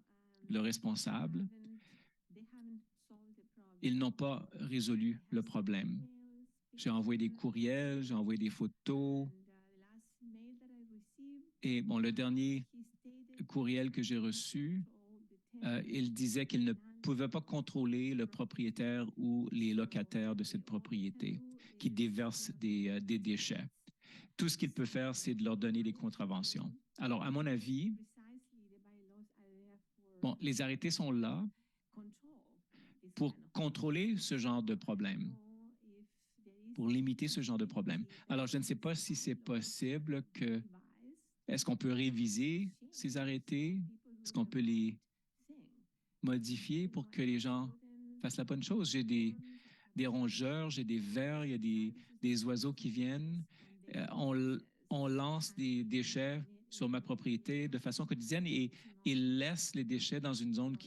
Speaker 12: le responsable. Ils n'ont pas résolu le problème. J'ai envoyé des courriels, j'ai envoyé des photos. Et bon, le dernier courriel que j'ai reçu, il disait qu'il ne pouvait pas contrôler le propriétaire ou les locataires de cette propriété qui déversent des déchets. Tout ce qu'il peut faire, c'est de leur donner des contraventions. Alors, à mon avis, bon, les arrêtés sont là pour contrôler ce genre de problème, pour limiter ce genre de problème. Alors, je ne sais pas si c'est possible que... Est-ce qu'on peut réviser ces arrêtés? Est-ce qu'on peut les modifier pour que les gens fassent la bonne chose? J'ai des rongeurs, j'ai des vers, il y a des oiseaux qui viennent. On lance des déchets sur ma propriété de façon quotidienne et ils laissent les déchets dans une zone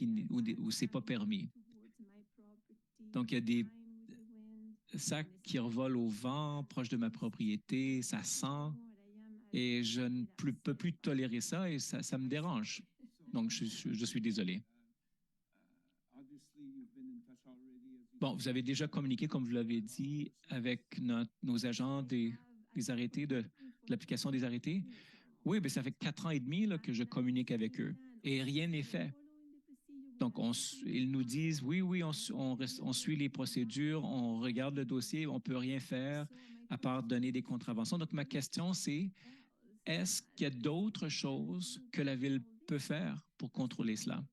Speaker 12: où ce n'est pas permis. Donc, il y a des sacs qui revolent au vent proche de ma propriété, ça sent et je ne peux plus tolérer ça et ça me dérange. Donc, je suis désolé. Bon, vous avez déjà communiqué, comme vous l'avez dit, avec nos agents des arrêtés, de l'application des arrêtés. Oui, mais ça fait 4 ans et demi là, que je communique avec eux et rien n'est fait. Donc, ils nous disent, oui, on suit les procédures, on regarde le dossier, on ne peut rien faire à part donner des contraventions. Donc, ma question, c'est, est-ce qu'il y a d'autres choses que la Ville peut faire pour contrôler cela?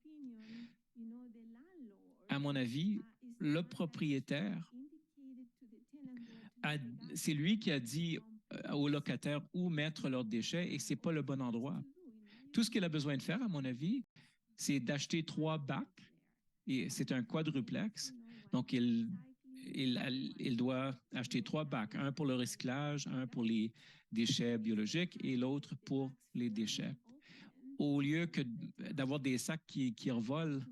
Speaker 12: À mon avis, le propriétaire, c'est lui qui a dit aux locataires où mettre leurs déchets et ce n'est pas le bon endroit. Tout ce qu'il a besoin de faire, à mon avis, c'est d'acheter 3 bacs et c'est un quadruplex. Donc, il doit acheter 3 bacs, un pour le recyclage, un pour les déchets biologiques et l'autre pour les déchets. Au lieu que d'avoir des sacs qui revolent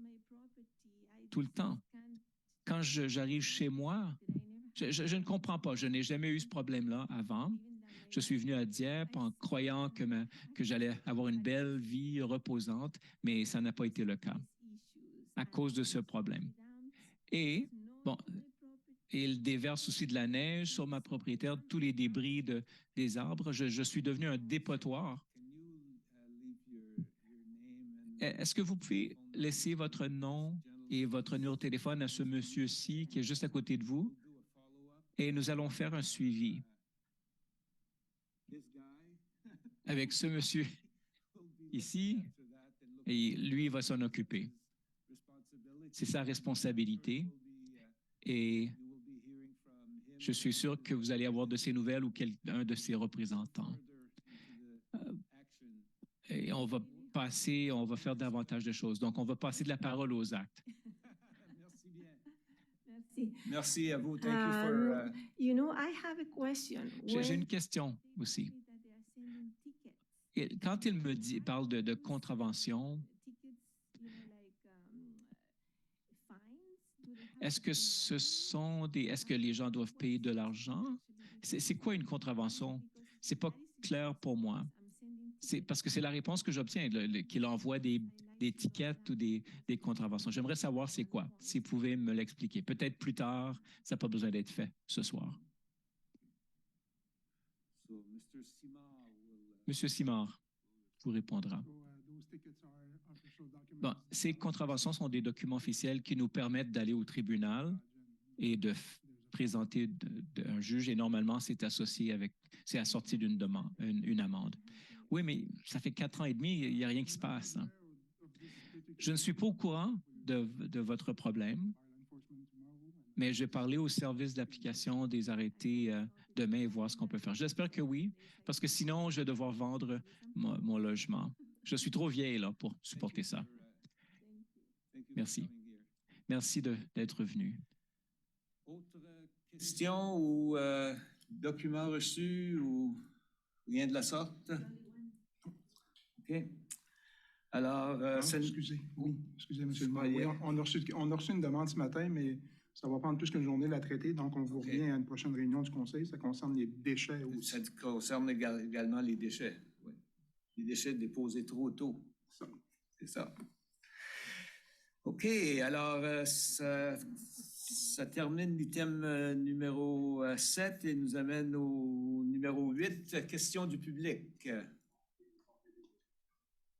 Speaker 12: tout le temps. Quand j'arrive chez moi, je ne comprends pas. Je n'ai jamais eu ce problème-là avant. Je suis venu à Dieppe en croyant que j'allais avoir une belle vie reposante, mais ça n'a pas été le cas à cause de ce problème. Et, bon, il déverse aussi de la neige sur ma propriété, tous les débris des arbres. Je suis devenu un dépotoir. Est-ce que vous pouvez laisser votre nom et votre numéro de téléphone à ce monsieur-ci qui est juste à côté de vous? Et nous allons faire un suivi avec ce monsieur ici et lui va s'en occuper. C'est sa responsabilité et je suis sûr que vous allez avoir de ses nouvelles ou un de ses représentants. Et on va faire davantage de choses. Donc, on va passer de la parole aux actes.
Speaker 1: Merci bien. Merci à vous. Thank you for,
Speaker 13: I have a question.
Speaker 12: J'ai une question aussi. Et quand il parle de contravention, est-ce que les gens doivent payer de l'argent? C'est quoi une contravention? C'est pas clair pour moi. C'est parce que c'est la réponse que j'obtiens, qu'il envoie des tickets ou des contraventions. J'aimerais savoir c'est quoi, si vous pouvez me l'expliquer. Peut-être plus tard, ça n'a pas besoin d'être fait ce soir. Monsieur Simard vous répondra. Bon, ces contraventions sont des documents officiels qui nous permettent d'aller au tribunal et de présenter un juge et normalement, c'est assorti d'une amende. Oui, mais ça fait 4 ans et demi, il n'y a rien qui se passe. Hein. Je ne suis pas au courant de votre problème, mais je vais parler au service d'application des arrêtés demain et voir ce qu'on peut faire. J'espère que oui, parce que sinon, je vais devoir vendre mon logement. Je suis trop vieille là, pour supporter ça. Merci. Merci d'être venu.
Speaker 1: Autre question ou document reçu ou rien de la sorte? OK. Alors,
Speaker 14: excusez, monsieur le maire. Oui, on a reçu une demande ce matin, mais ça va prendre plus qu'une journée de la traiter, donc on vous revient à une prochaine réunion du conseil. Ça concerne les déchets aussi.
Speaker 1: Ça concerne également les déchets. Oui. Les déchets déposés trop tôt. C'est ça. OK. Alors, ça termine l'item numéro 7 et nous amène au numéro 8, questions du public.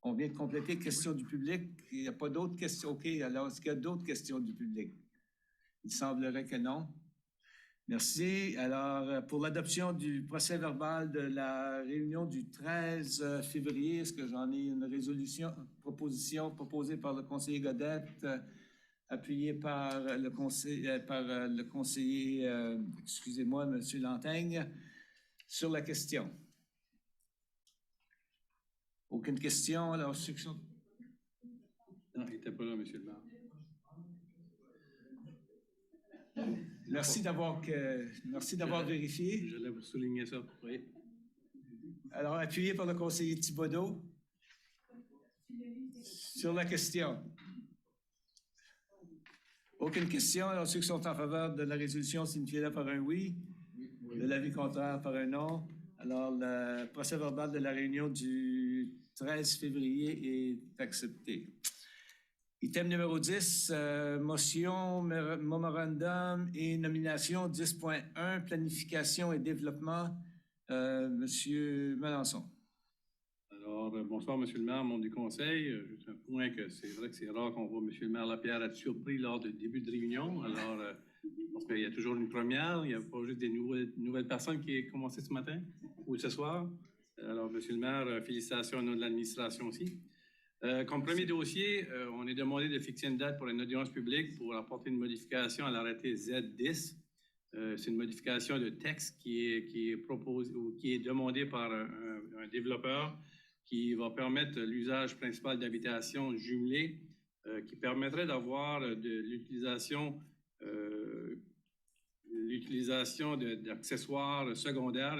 Speaker 1: On vient de compléter questions du public. Il n'y a pas d'autres questions. OK. Alors, est-ce qu'il y a d'autres questions du public? Il semblerait que non. Merci. Alors, pour l'adoption du procès-verbal de la réunion du 13 février, est-ce que j'en ai une proposition proposée par le conseiller Godette, appuyée par le conseiller, excusez-moi, M. Lantaigne, sur la question? Aucune question? Alors, section...
Speaker 15: Non, il n'était pas là, M. le maire.
Speaker 1: Merci d'avoir vérifié.
Speaker 15: Je voulais vous souligner ça. Oui.
Speaker 1: Alors, appuyé par le conseiller Thibodeau sur la question. Aucune question. Alors, ceux qui sont en faveur de la résolution, signifiez-le par un oui. De l'avis contraire, par un non. Alors, le procès-verbal de la réunion du 13 février est accepté. Item numéro 10, motion, mémorandum et nomination 10.1, planification et développement. Monsieur Melançon.
Speaker 15: Alors, bonsoir, Monsieur le maire, membre du conseil. Juste un point que c'est vrai que c'est rare qu'on voit Monsieur le maire Lapierre être surpris lors du début de réunion. Alors, parce qu'il y a toujours une première. Il n'y a pas juste des nouvelles personnes qui ont commencé ce matin ou ce soir. Alors, Monsieur le maire, félicitations au nom de l'administration aussi. Comme premier dossier, on est demandé de fixer une date pour une audience publique pour apporter une modification à l'arrêté Z10. C'est une modification de texte qui est proposée ou qui est demandée par un développeur qui va permettre l'usage principal d'habitation jumelée, qui permettrait d'avoir de l'utilisation d'accessoires secondaires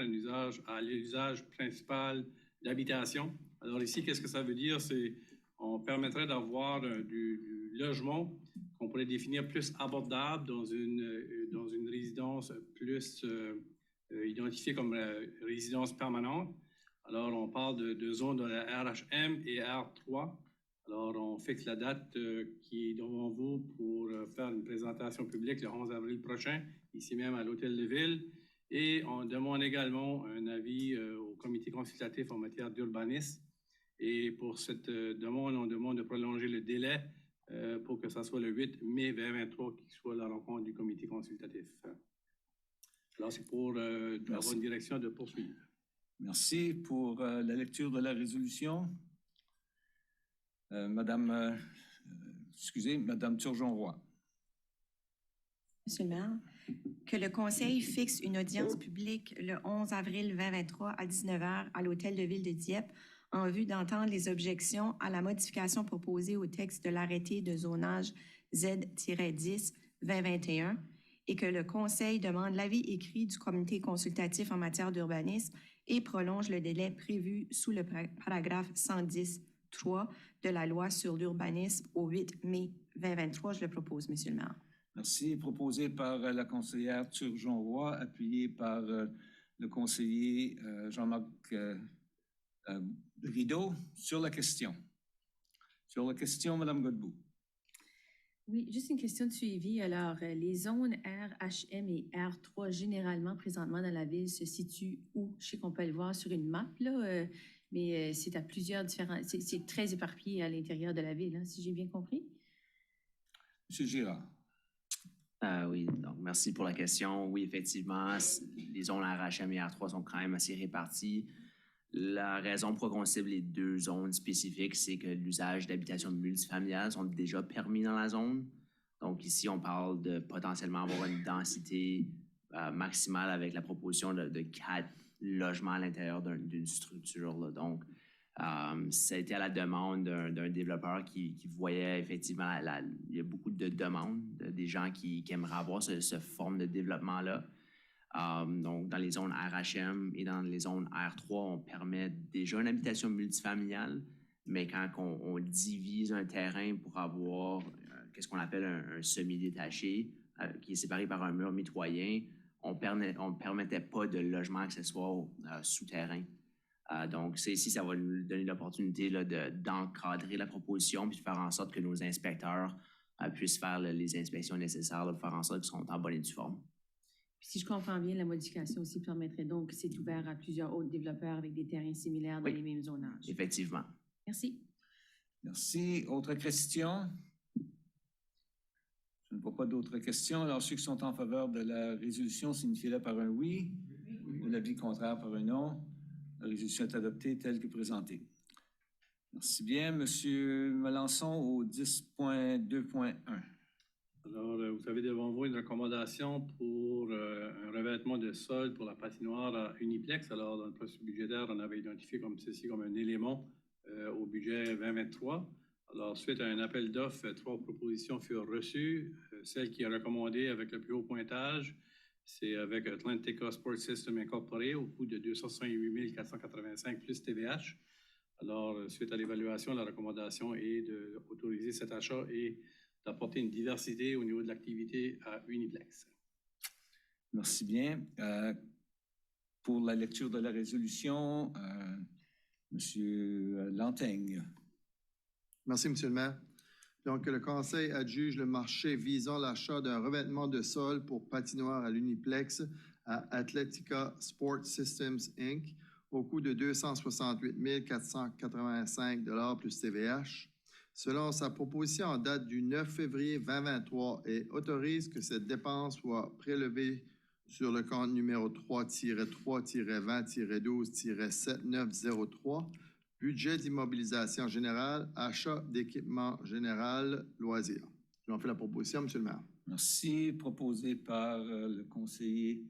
Speaker 15: à l'usage principal d'habitation. Alors ici, qu'est-ce que ça veut dire? On permettrait d'avoir du logement qu'on pourrait définir plus abordable dans une résidence plus identifiée comme résidence permanente. Alors, on parle de zones de la RHM et R3. Alors, on fixe la date qui est devant vous pour faire une présentation publique le 11 avril prochain, ici même à l'Hôtel de Ville. Et on demande également un avis au comité consultatif en matière d'urbanisme. Et pour cette demande, on demande de prolonger le délai pour que ça soit le 8 mai 2023 qui soit la rencontre du comité consultatif. Alors, c'est pour avoir une direction de poursuivre.
Speaker 1: Merci pour la lecture de la résolution. Madame Turgeon-Roy.
Speaker 6: Monsieur le maire, que le conseil fixe une audience publique le 11 avril 2023 à 19h à l'Hôtel de Ville de Dieppe en vue d'entendre les objections à la modification proposée au texte de l'arrêté de zonage Z-10-2021 et que le conseil demande l'avis écrit du comité consultatif en matière d'urbanisme et prolonge le délai prévu sous le paragraphe 110.3 de la loi sur l'urbanisme au 8 mai 2023. Je le propose, Monsieur le maire.
Speaker 1: Merci. Proposé par la conseillère Turgeon-Roy, appuyé par le conseiller Jean-Marc Rideau sur la question. Sur la question, Mme Godbout.
Speaker 9: Oui, juste une question de suivi. Alors, les zones R, HM et R3, généralement, présentement dans la ville, se situent où? Je sais qu'on peut le voir sur une map, là, mais c'est à plusieurs différents... C'est très éparpillé à l'intérieur de la ville, hein, si j'ai bien compris.
Speaker 1: M. Girard.
Speaker 16: Oui, donc merci pour la question. Oui, effectivement, les zones RHM et R3 sont quand même assez réparties. La raison pour laquelle on cible les deux zones spécifiques, c'est que l'usage d'habitations multifamiliales sont déjà permis dans la zone. Donc ici, on parle de potentiellement avoir une densité maximale avec la proposition de 4 logements à l'intérieur d'une structure, là. Donc, Ça a été à la demande d'un développeur qui voyait effectivement, il y a beaucoup de demandes des gens qui aimeraient avoir ce forme de développement-là. Donc, dans les zones RHM et dans les zones R3, on permet déjà une habitation multifamiliale, mais quand on divise un terrain pour avoir qu'est-ce qu'on appelle un semi-détaché, qui est séparé par un mur mitoyen, on ne permettait pas de logement accessoire souterrain. Donc, ici, ça va nous donner l'opportunité d'encadrer la proposition puis de faire en sorte que nos inspecteurs puissent faire les inspections nécessaires, de faire en sorte qu'ils sont en bonne et due forme.
Speaker 9: Si je comprends bien, la modification aussi permettrait donc que c'est ouvert à plusieurs autres développeurs avec des terrains similaires dans les mêmes zonages.
Speaker 16: Effectivement.
Speaker 9: Merci.
Speaker 1: Merci. Autres questions? Je ne vois pas d'autres questions. Alors, ceux qui sont en faveur de la résolution, signifiez-le par un oui. Ou l'avis contraire par un non. La résolution est adoptée telle que présentée. Merci bien. Monsieur Melançon au 10.2.1.
Speaker 15: Alors, vous avez devant vous une recommandation pour un revêtement de sol pour la patinoire à Uniplex. Alors, dans le processus budgétaire, on avait identifié ceci comme un élément au budget 2023. Alors, suite à un appel d'offres, 3 propositions furent reçues. Celle qui est recommandée avec le plus haut pointage, c'est avec Atlantica Sport System Incorporé au coût de 268 485 plus TVH. Alors, suite à l'évaluation, la recommandation est d'autoriser cet achat et d'apporter une diversité au niveau de l'activité à Uniplex.
Speaker 1: Merci bien. Pour la lecture de la résolution, Monsieur Lanteigne.
Speaker 17: Merci, Monsieur le maire. Donc, le Conseil adjuge le marché visant l'achat d'un revêtement de sol pour patinoire à l'Uniplex à Atletica Sport Systems, Inc. au coût de 268 485 plus TVH. Selon sa proposition en date du 9 février 2023 et autorise que cette dépense soit prélevée sur le compte numéro 3-3-20-12-7903, budget d'immobilisation générale, achat d'équipement général, loisirs. J'en fais la proposition, Monsieur le maire.
Speaker 1: Merci. Proposé par le conseiller,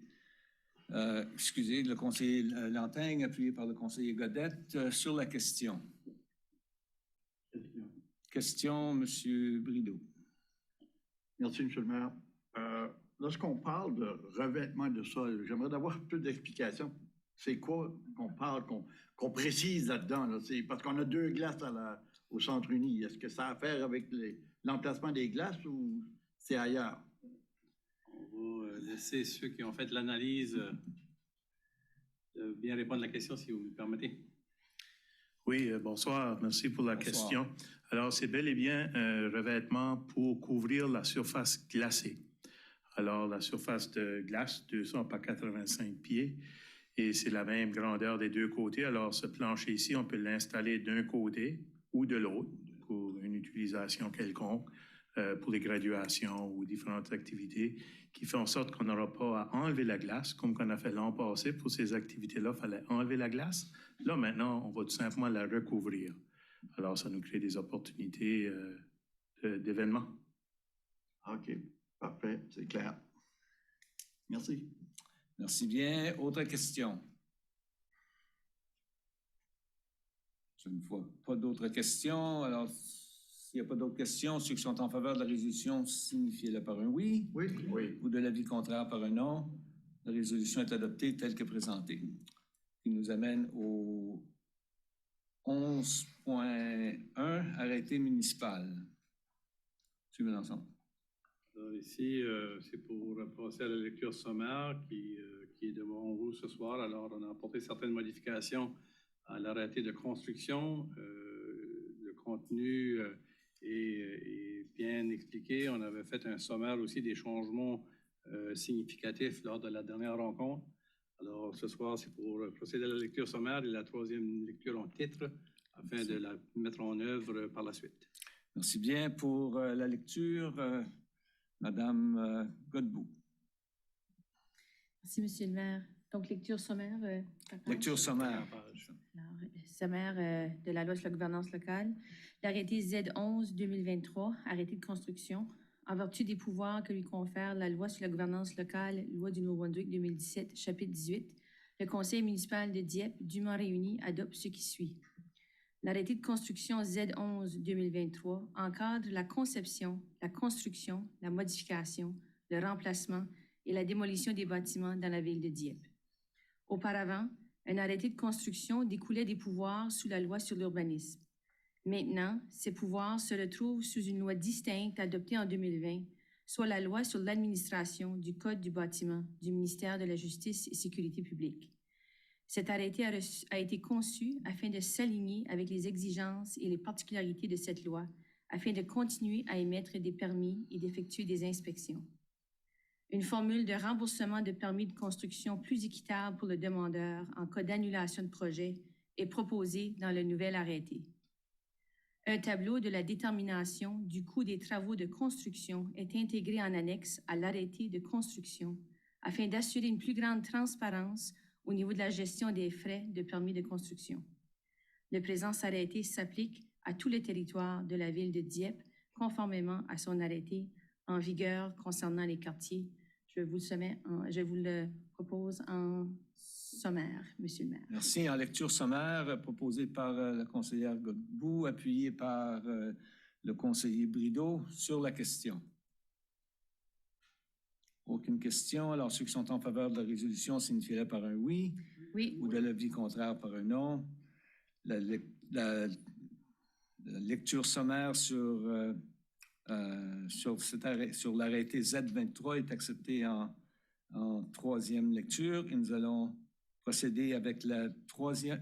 Speaker 1: le conseiller Lanteigne, appuyé par le conseiller Godette. Sur la question. Question, M. Brideau.
Speaker 18: Merci, M. le maire. Lorsqu'on parle de revêtement de sol, j'aimerais avoir un peu d'explication. C'est quoi qu'on parle, qu'on précise là-dedans? Là? Parce qu'on a 2 glaces au Centre Uni. Est-ce que ça a à faire avec l'emplacement des glaces ou c'est ailleurs?
Speaker 15: On va laisser ceux qui ont fait l'analyse bien répondre à la question, si vous me le permettez.
Speaker 19: Oui, bonsoir. Merci pour la question. Alors, c'est bel et bien un revêtement pour couvrir la surface glacée. Alors, la surface de glace, 200 par 85 pieds, et c'est la même grandeur des 2 côtés. Alors, ce plancher ici, on peut l'installer d'un côté ou de l'autre pour une utilisation quelconque, pour les graduations ou différentes activités, qui fait en sorte qu'on n'aura pas à enlever la glace, comme qu'on a fait l'an passé. Pour ces activités-là, il fallait enlever la glace. Là, maintenant, on va tout simplement la recouvrir. Alors, ça nous crée des opportunités d'événements.
Speaker 18: OK, parfait, c'est clair. Merci.
Speaker 1: Merci bien. Autre question? Je ne vois pas d'autres questions. Alors, s'il n'y a pas d'autres questions, ceux qui sont en faveur de la résolution, signifiez-le par un oui.
Speaker 18: Oui, oui.
Speaker 1: Ou de l'avis contraire par un non. La résolution est adoptée telle que présentée. Qui nous amène au 11.1, arrêté municipal. M. Melançon.
Speaker 15: Alors ici, c'est pour passer à la lecture sommaire qui est devant vous ce soir. Alors, on a apporté certaines modifications à l'arrêté de construction. Le contenu est bien expliqué. On avait fait un sommaire aussi des changements significatifs lors de la dernière rencontre. Alors, ce soir, c'est pour procéder à la lecture sommaire et la 3e lecture en titre afin de la mettre en œuvre par la suite.
Speaker 1: Merci bien. Pour la lecture, Madame Godbout.
Speaker 9: Merci, Monsieur le maire. Donc, lecture sommaire.
Speaker 1: Lecture sommaire.
Speaker 9: Alors, sommaire de la loi sur la gouvernance locale. L'arrêté Z11-2023, arrêté de construction, en vertu des pouvoirs que lui confère la loi sur la gouvernance locale, loi du Nouveau-Brunswick 2017, chapitre 18, le conseil municipal de Dieppe, dûment réuni, adopte ce qui suit. L'arrêté de construction Z11-2023 encadre la conception, la construction, la modification, le remplacement et la démolition des bâtiments dans la ville de Dieppe. Auparavant, un arrêté de construction découlait des pouvoirs sous la loi sur l'urbanisme. Maintenant, ces pouvoirs se retrouvent sous une loi distincte adoptée en 2020, soit la loi sur l'administration du Code du bâtiment du ministère de la Justice et Sécurité publique. Cet arrêté a été conçu afin de s'aligner avec les exigences et les particularités de cette loi, afin de continuer à émettre des permis et d'effectuer des inspections. Une formule de remboursement de permis de construction plus équitable pour le demandeur en cas d'annulation de projet est proposée dans le nouvel arrêté. Un tableau de la détermination du coût des travaux de construction est intégré en annexe à l'arrêté de construction afin d'assurer une plus grande transparence au niveau de la gestion des frais de permis de construction. Le présent arrêté s'applique à tout le territoire de la ville de Dieppe, conformément à son arrêté en vigueur concernant les quartiers. Je vous le propose en sommaire, Monsieur le maire.
Speaker 1: Merci. En lecture sommaire, proposée par la conseillère Godbout, appuyée par le conseiller Brideau sur la question. Aucune question. Alors, ceux qui sont en faveur de la résolution signifieraient par un oui.
Speaker 9: Oui.
Speaker 1: Ou de l'avis contraire par un non. La lecture sommaire sur l'arrêté Z23 est acceptée en troisième lecture et nous allons procéder avec la troisième,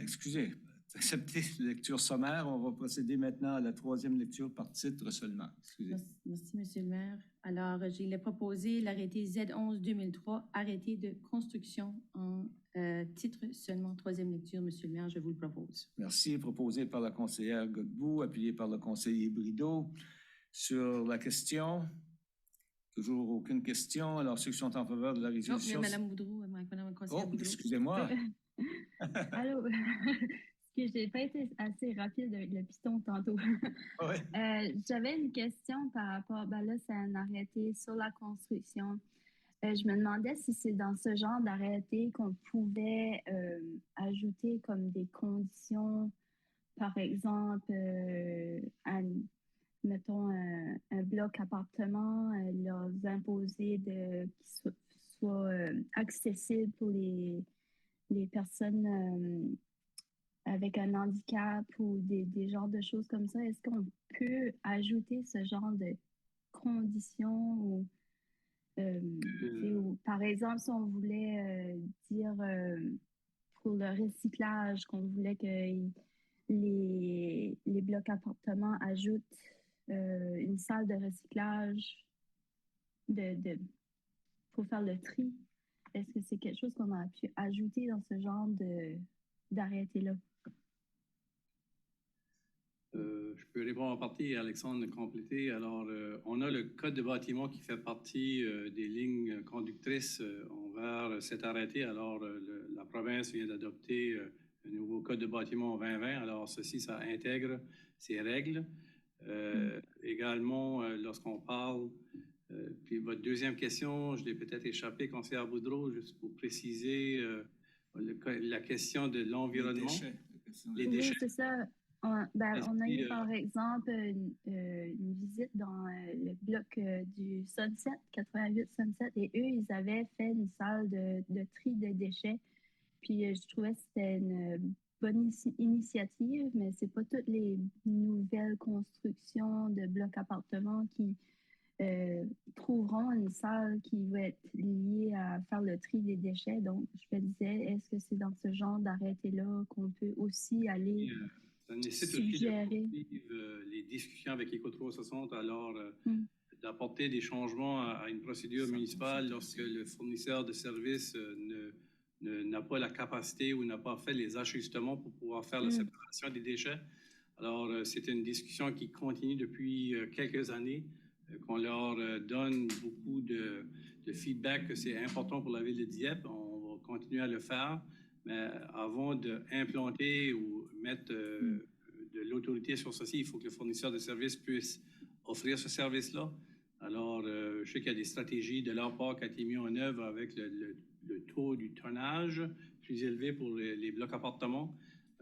Speaker 1: accepter la lecture sommaire. On va procéder maintenant à la troisième lecture par titre seulement. Excusez.
Speaker 9: Merci, Monsieur le maire. Alors, j'ai proposé l'arrêté Z11-2003, arrêté de construction en titre seulement, troisième lecture, Monsieur le maire, je vous le propose.
Speaker 1: Merci. Proposé par la conseillère Godbout, appuyé par le conseiller Brideau. Sur la question, toujours aucune question. Alors, ceux qui sont en faveur de la résolution...
Speaker 9: Non, Mme Boudreau, Mme conseillère Boudreau.
Speaker 1: Excusez-moi.
Speaker 8: Allô? Que j'ai pas été assez rapide avec le piston tantôt.
Speaker 1: Ouais.
Speaker 8: J'avais une question par rapport, là, c'est un arrêté sur la construction. Je me demandais si c'est dans ce genre d'arrêté qu'on pouvait ajouter comme des conditions, par exemple, mettons un bloc appartement, leur imposer qu'il soit accessible pour les personnes avec un handicap ou des genres de choses comme ça. Est-ce qu'on peut ajouter ce genre de conditions ou par exemple, si on voulait dire pour le recyclage, qu'on voulait que les blocs appartements ajoutent une salle de recyclage pour faire le tri. Est-ce que c'est quelque chose qu'on a pu ajouter dans ce genre d'arrêté-là?
Speaker 15: Je peux répondre en partie et Alexandre compléter. Alors, on a le Code de bâtiment qui fait partie des lignes conductrices envers cet arrêté. Alors, la province vient d'adopter un nouveau Code de bâtiment en 2020. Alors, ceci, ça intègre ces règles. Également, lorsqu'on parle, puis votre deuxième question, je l'ai peut-être échappé, conseillère Boudreau, juste pour préciser la question de l'environnement. Les déchets.
Speaker 8: Oui, c'est ça. On a eu, par exemple, une visite dans le bloc du Sunset, 88 Sunset, et eux, ils avaient fait une salle de tri de déchets. Puis je trouvais que c'était une bonne initiative, mais c'est pas toutes les nouvelles constructions de blocs appartements qui trouveront une salle qui va être liée à faire le tri des déchets. Donc, je me disais, est-ce que c'est dans ce genre d'arrêté-là qu'on peut aussi aller
Speaker 15: ça nécessite aussi de poursuivre les discussions avec Éco360, alors d'apporter des changements à une procédure municipale lorsque le fournisseur de services n'a pas la capacité ou n'a pas fait les ajustements pour pouvoir faire la séparation des déchets. Alors, c'est une discussion qui continue depuis quelques années, qu'on leur donne beaucoup de feedback que c'est important pour la ville de Dieppe. On va continuer à le faire. Mais avant d'implanter ou mettre de l'autorité sur ceci, il faut que le fournisseur de services puisse offrir ce service-là. Alors, je sais qu'il y a des stratégies de leur part qui ont été mises en œuvre avec le taux du tonnage plus élevé pour les blocs appartements.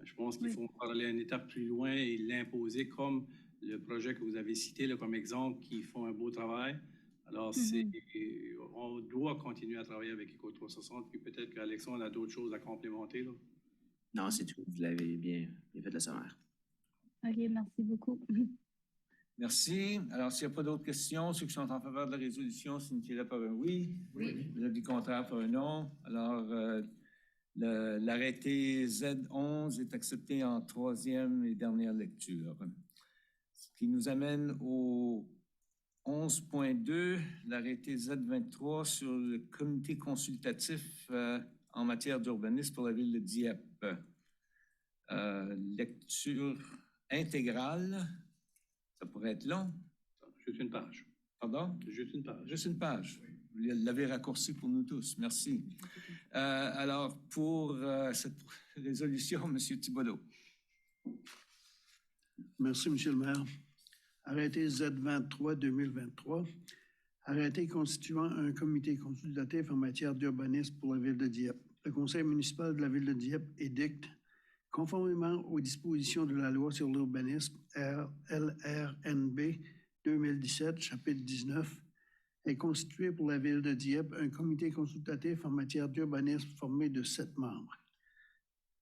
Speaker 15: Je pense qu'il faut aller une étape plus loin et l'imposer comme le projet que vous avez cité là, comme exemple, qui font un beau travail. Alors, on doit continuer à travailler avec Éco 360, puis peut-être qu'Alexandre a d'autres choses à complémenter. Là.
Speaker 16: Non, c'est tout. Vous l'avez bien fait le sommaire.
Speaker 8: OK, merci beaucoup.
Speaker 1: Merci. Alors, s'il n'y a pas d'autres questions, ceux qui sont en faveur de la résolution signifient par un oui.
Speaker 9: Oui.
Speaker 1: L'avis contraire par un non. Alors, l'arrêté Z11 est accepté en troisième et dernière lecture. Ce qui nous amène au 11.2, l'arrêté Z23 sur le comité consultatif en matière d'urbanisme pour la ville de Dieppe. Lecture intégrale, ça pourrait être long.
Speaker 15: Juste une page.
Speaker 1: Pardon?
Speaker 15: Juste une page.
Speaker 1: Juste une page. Vous l'avez raccourci pour nous tous. Merci. Alors, pour cette résolution, M. Thibodeau.
Speaker 10: Merci, M. le maire. Arrêté Z23-2023. Arrêté constituant un comité consultatif en matière d'urbanisme pour la ville de Dieppe. Le conseil municipal de la ville de Dieppe édicte, conformément aux dispositions de la loi sur l'urbanisme LRNB 2017, chapitre 19, est constitué pour la ville de Dieppe un comité consultatif en matière d'urbanisme formé de 7 membres.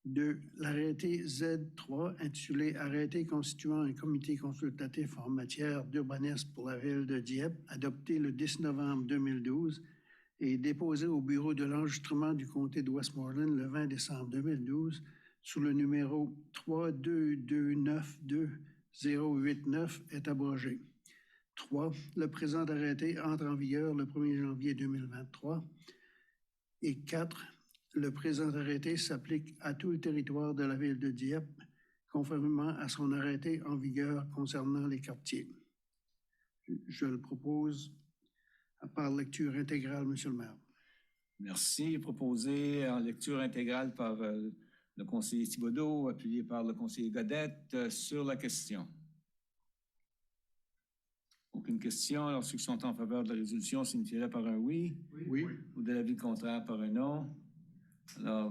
Speaker 10: 2. L'arrêté Z3, intitulé « Arrêté constituant un comité consultatif en matière d'urbanisme pour la ville de Dieppe », adopté le 10 novembre 2012 et déposé au bureau de l'enregistrement du comté de Westmoreland le 20 décembre 2012 sous le numéro 32292-089 est abrogé. 3. Le présent arrêté entre en vigueur le 1er janvier 2023. Et 4. Le présent arrêté s'applique à tout le territoire de la ville de Dieppe, conformément à son arrêté en vigueur concernant les quartiers. Je le propose par lecture intégrale, M. le maire.
Speaker 1: Merci. Proposé en lecture intégrale par le conseiller Thibodeau, appuyé par le conseiller Godette sur la question. Aucune question. Alors, ceux qui sont en faveur de la résolution signifient par un oui.
Speaker 10: Oui.
Speaker 1: Ou de l'avis contraire par un non. Alors,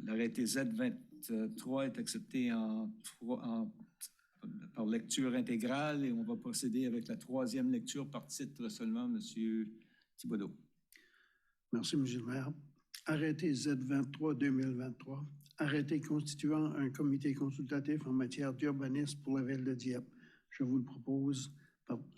Speaker 1: l'arrêté Z23 est accepté par lecture intégrale et on va procéder avec la troisième lecture par titre seulement, M. Thibodeau.
Speaker 10: Merci, M. le maire. Arrêté Z23-2023. Arrêté constituant un comité consultatif en matière d'urbanisme pour la ville de Dieppe. Je vous le propose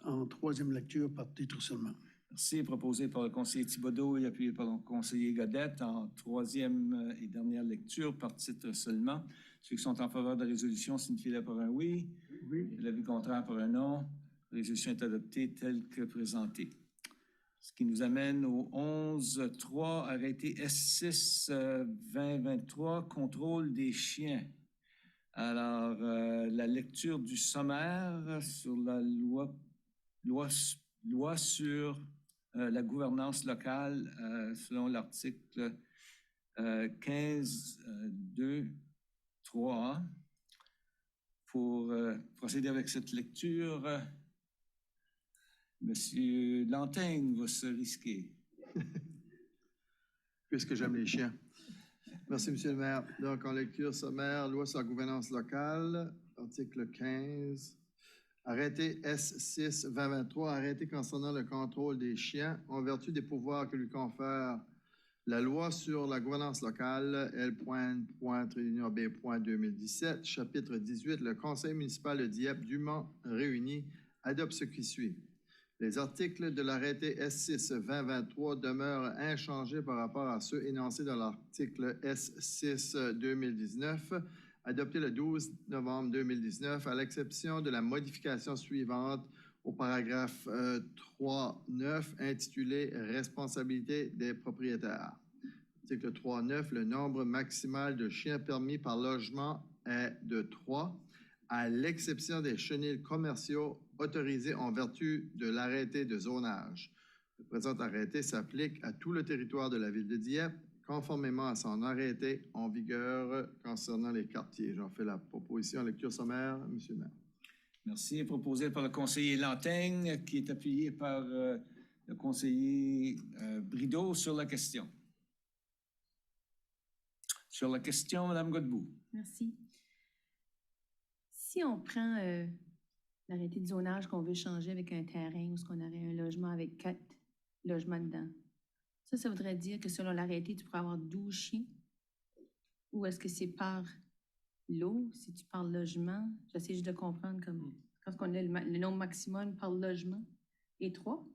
Speaker 10: en troisième lecture par titre seulement.
Speaker 1: Merci. Proposé par le conseiller Thibodeau et appuyé par le conseiller Godette en troisième et dernière lecture par titre seulement. Ceux qui sont en faveur de la résolution signifient par un oui.
Speaker 10: Oui.
Speaker 1: L'avis contraire par un non. La résolution est adoptée telle que présentée. Ce qui nous amène au 11.3, arrêté S6-2023, contrôle des chiens. Alors, la lecture du sommaire sur la loi sur la gouvernance locale selon l'article 15.2.3. Pour procéder avec cette lecture, Monsieur Lantaigne va se risquer.
Speaker 17: Puisque j'aime les chiens. Merci, M. le maire. Donc, en lecture sommaire, loi sur la gouvernance locale, article 15. Arrêté S6-2023, arrêté concernant le contrôle des chiens, en vertu des pouvoirs que lui confère la loi sur la gouvernance locale, L.B.2017, chapitre 18, le conseil municipal de Dieppe dûment réuni adopte ce qui suit. Les articles de l'arrêté S6-2023 demeurent inchangés par rapport à ceux énoncés dans l'article S6-2019, adopté le 12 novembre 2019, à l'exception de la modification suivante au paragraphe 3.9 intitulé « Responsabilité des propriétaires ». Article 3.9, le nombre maximal de chiens permis par logement est de 3, à l'exception des chenils commerciaux autorisés en vertu de l'arrêté de zonage. Le présent arrêté s'applique à tout le territoire de la ville de Dieppe, conformément à son arrêté en vigueur concernant les quartiers. J'en fais la proposition en lecture sommaire, M. le maire.
Speaker 1: Merci. Proposé par le conseiller Lantaigne, qui est appuyé par le conseiller Brideau sur la question. Sur la question, Mme Godbout.
Speaker 9: Merci. Si on prend l'arrêté de zonage qu'on veut changer avec un terrain où on aurait un logement avec 4 logements dedans, ça voudrait dire que selon l'arrêté, tu pourrais avoir 12 chiens? Ou est-ce que c'est par lot, si tu parles logement? J'essaie juste de comprendre comme quand on a le nombre maximum par logement et 3.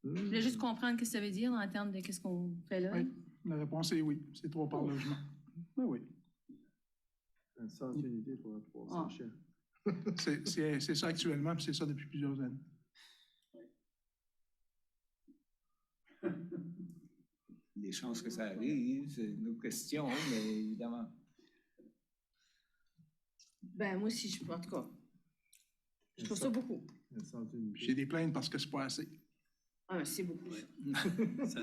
Speaker 9: Je voulais juste comprendre ce que ça veut dire en termes de qu'est-ce qu'on fait là.
Speaker 14: Oui, la réponse est oui. C'est 3 par logement. Oui, oui.
Speaker 17: 100 unités pour 300 chiens.
Speaker 14: C'est ça actuellement, puis c'est ça depuis plusieurs années.
Speaker 1: Les chances que ça arrive, c'est une autre question, mais évidemment.
Speaker 9: Ben, moi aussi, en tout cas, je trouve ça beaucoup.
Speaker 14: J'ai des plaintes parce que c'est pas assez.
Speaker 9: Ah, c'est beaucoup.
Speaker 15: Ça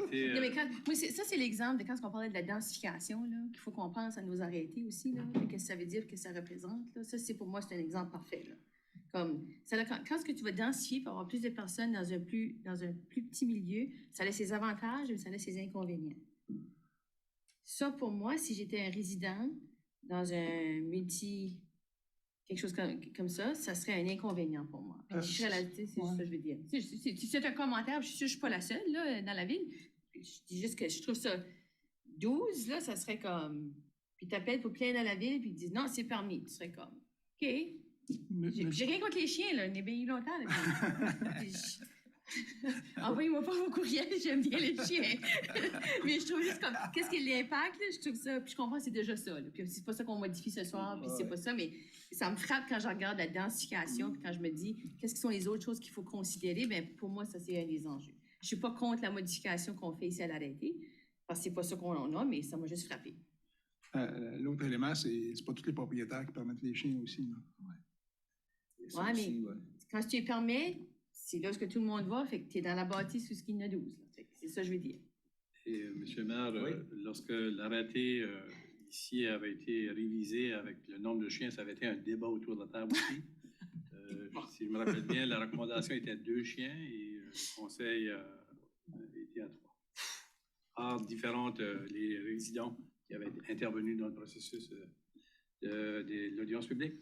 Speaker 15: fait,
Speaker 9: Non, mais moi, ça, c'est l'exemple de quand on parlait de la densification, là, qu'il faut qu'on pense à nos arrêtés aussi, là, qu'est-ce que ça veut dire, que ça représente. Là. Ça, pour moi, c'est un exemple parfait. Là. Comme, quand ce que tu vas densifier pour avoir plus de personnes dans un plus petit milieu, ça a ses avantages, mais ça a ses inconvénients. Ça, pour moi, si j'étais un résident dans un quelque chose comme ça serait un inconvénient pour moi. C'est ça que je veux dire. C'est un commentaire, je suis sûre que je ne suis pas la seule là, dans la ville. Je dis juste que je trouve ça 12, là, ça serait comme... Puis tu appelles pour plein dans la ville, puis ils disent non, c'est permis. Tu serais comme, OK. J'ai rien contre les chiens, là. On est bien eu longtemps. Envoyez-moi pas vos courriels, j'aime bien les chiens. Mais je trouve juste comme, qu'est-ce qui est l'impact, là? Je trouve ça, puis je comprends que c'est déjà ça, là. Puis c'est pas ça qu'on modifie ce soir, puis c'est pas ça, mais ça me frappe quand je regarde la densification, puis quand je me dis, qu'est-ce qui sont les autres choses qu'il faut considérer, bien, pour moi, ça, c'est un des enjeux. Je suis pas contre la modification qu'on fait ici à l'arrêté, parce que c'est pas ça qu'on en a, mais ça m'a juste frappé.
Speaker 14: L'autre élément, c'est pas tous les propriétaires qui permettent les chiens aussi.
Speaker 9: Ouais, mais quand tu les permets, c'est là que tout le monde va, fait que tu es dans la bâtisse sous ce qu'il y en a 12. C'est ça que je veux dire.
Speaker 15: Et M. le maire, lorsque l'arrêté ici avait été révisé avec le nombre de chiens, ça avait été un débat autour de la table aussi. Si je me rappelle bien, la recommandation était 2 chiens et le conseil était à 3. Par différentes, les résidents qui avaient intervenu dans le processus de l'audience publique.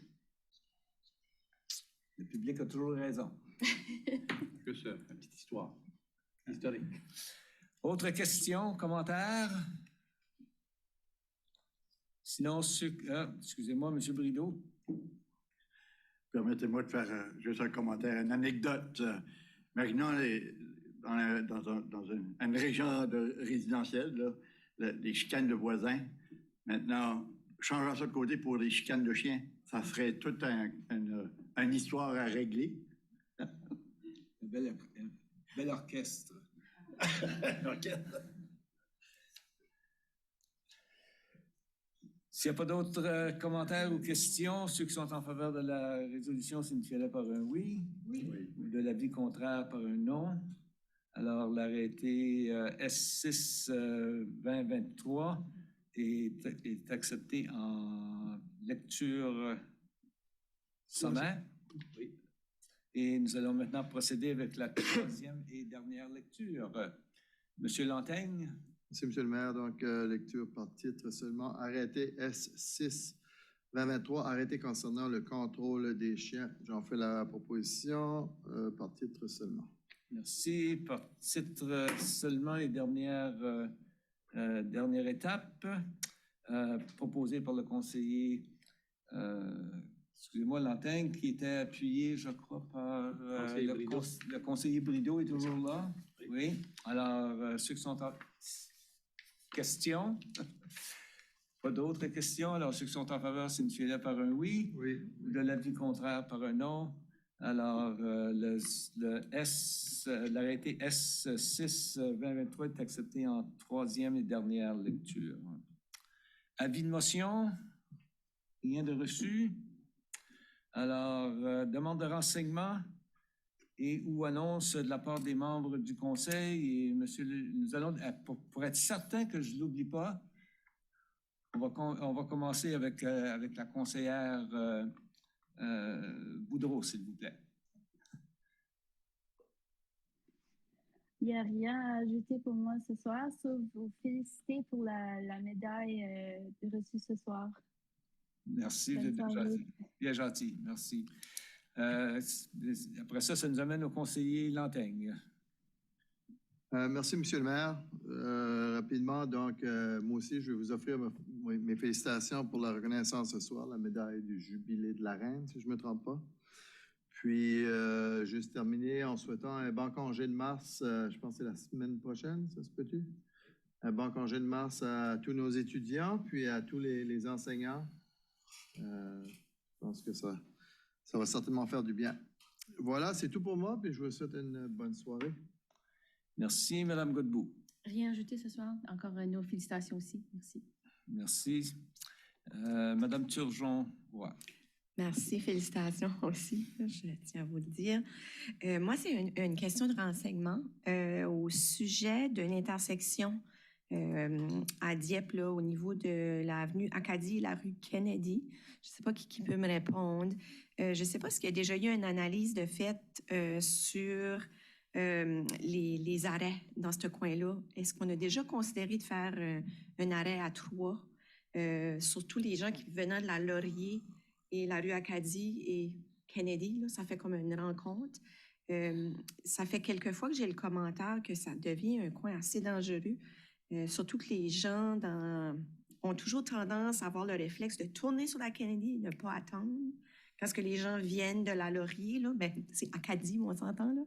Speaker 1: Le public a toujours raison.
Speaker 15: Juste une petite histoire historique.
Speaker 1: Autre question, commentaire? Sinon, excusez-moi, M. Brideau.
Speaker 18: Permettez-moi de faire juste un commentaire, une anecdote. Maintenant, dans une région résidentielle, là, les chicanes de voisins, maintenant, changeant ça de côté pour les chicanes de chiens, ça serait toute une histoire à régler.
Speaker 1: Un bel orchestre. S'il n'y a pas d'autres commentaires ou questions, ceux qui sont en faveur de la résolution signifient par un oui. Oui. De l'avis contraire par un non. Alors, l'arrêté S6-2023 est accepté en lecture sommaire. Oui. Et nous allons maintenant procéder avec la 3e et dernière lecture. Monsieur Lantaigne.
Speaker 17: Merci, Monsieur le maire. Donc, lecture par titre seulement. Arrêté S6-2023, arrêté concernant le contrôle des chiens. J'en fais la proposition par titre seulement.
Speaker 1: Merci. Par titre seulement et dernière étape, proposée par le conseiller excusez-moi, Lantaigne, qui était appuyé, je crois, par le conseiller Brideau est toujours là. Oui. Alors, ceux qui sont en question. Pas d'autres questions. Alors, ceux qui sont en faveur signifient par un oui.
Speaker 17: Oui.
Speaker 1: De l'avis contraire par un non. Alors, l'arrêté S6-2023 est accepté en 3e et dernière lecture. Avis de motion? Rien de reçu? Alors, demande de renseignement et ou annonce de la part des membres du conseil. Et monsieur, nous allons, pour être certain que je ne l'oublie pas, on va commencer avec la conseillère Boudreau, s'il vous plaît.
Speaker 8: Il n'y a rien à ajouter pour moi ce soir, sauf vous féliciter pour la médaille reçue ce soir.
Speaker 1: Merci,
Speaker 8: Bonne
Speaker 1: vous êtes bien
Speaker 8: soirée.
Speaker 1: gentil. Bien gentil, merci. Après ça nous amène au conseiller Lantaigne.
Speaker 17: Merci, Monsieur le maire. Rapidement, donc, moi aussi, je vais vous offrir mes félicitations pour la reconnaissance ce soir, la médaille du Jubilé de la Reine, si je ne me trompe pas. Puis, juste terminer en souhaitant un bon congé de mars, je pense que c'est la semaine prochaine, ça se peut-tu? Un bon congé de mars à tous nos étudiants, puis à tous les enseignants. Je pense que ça va certainement faire du bien. Voilà, c'est tout pour moi, puis je vous souhaite une bonne soirée.
Speaker 1: Merci, Mme Godbout.
Speaker 9: Rien à ajouter ce soir? Encore nos félicitations aussi. Merci.
Speaker 1: Merci. Mme Turgeon. Ouais.
Speaker 6: Merci, félicitations aussi, je tiens à vous le dire. Moi, c'est une question de renseignement au sujet de l'intersection à Dieppe, là, au niveau de l'avenue Acadie et la rue Kennedy. Je ne sais pas qui peut me répondre. Je ne sais pas s'il y a déjà eu une analyse de fait sur les arrêts dans ce coin-là. Est-ce qu'on a déjà considéré de faire un arrêt à 3, surtout les gens qui venaient de la Laurier et la rue Acadie et Kennedy, là, ça fait comme une rencontre. Ça fait quelques fois que j'ai le commentaire que ça devient un coin assez dangereux, surtout que les gens ont toujours tendance à avoir le réflexe de tourner sur la Kennedy et ne pas attendre. Parce que les gens viennent de la Laurier, là, ben, c'est Acadie, on s'entend, là.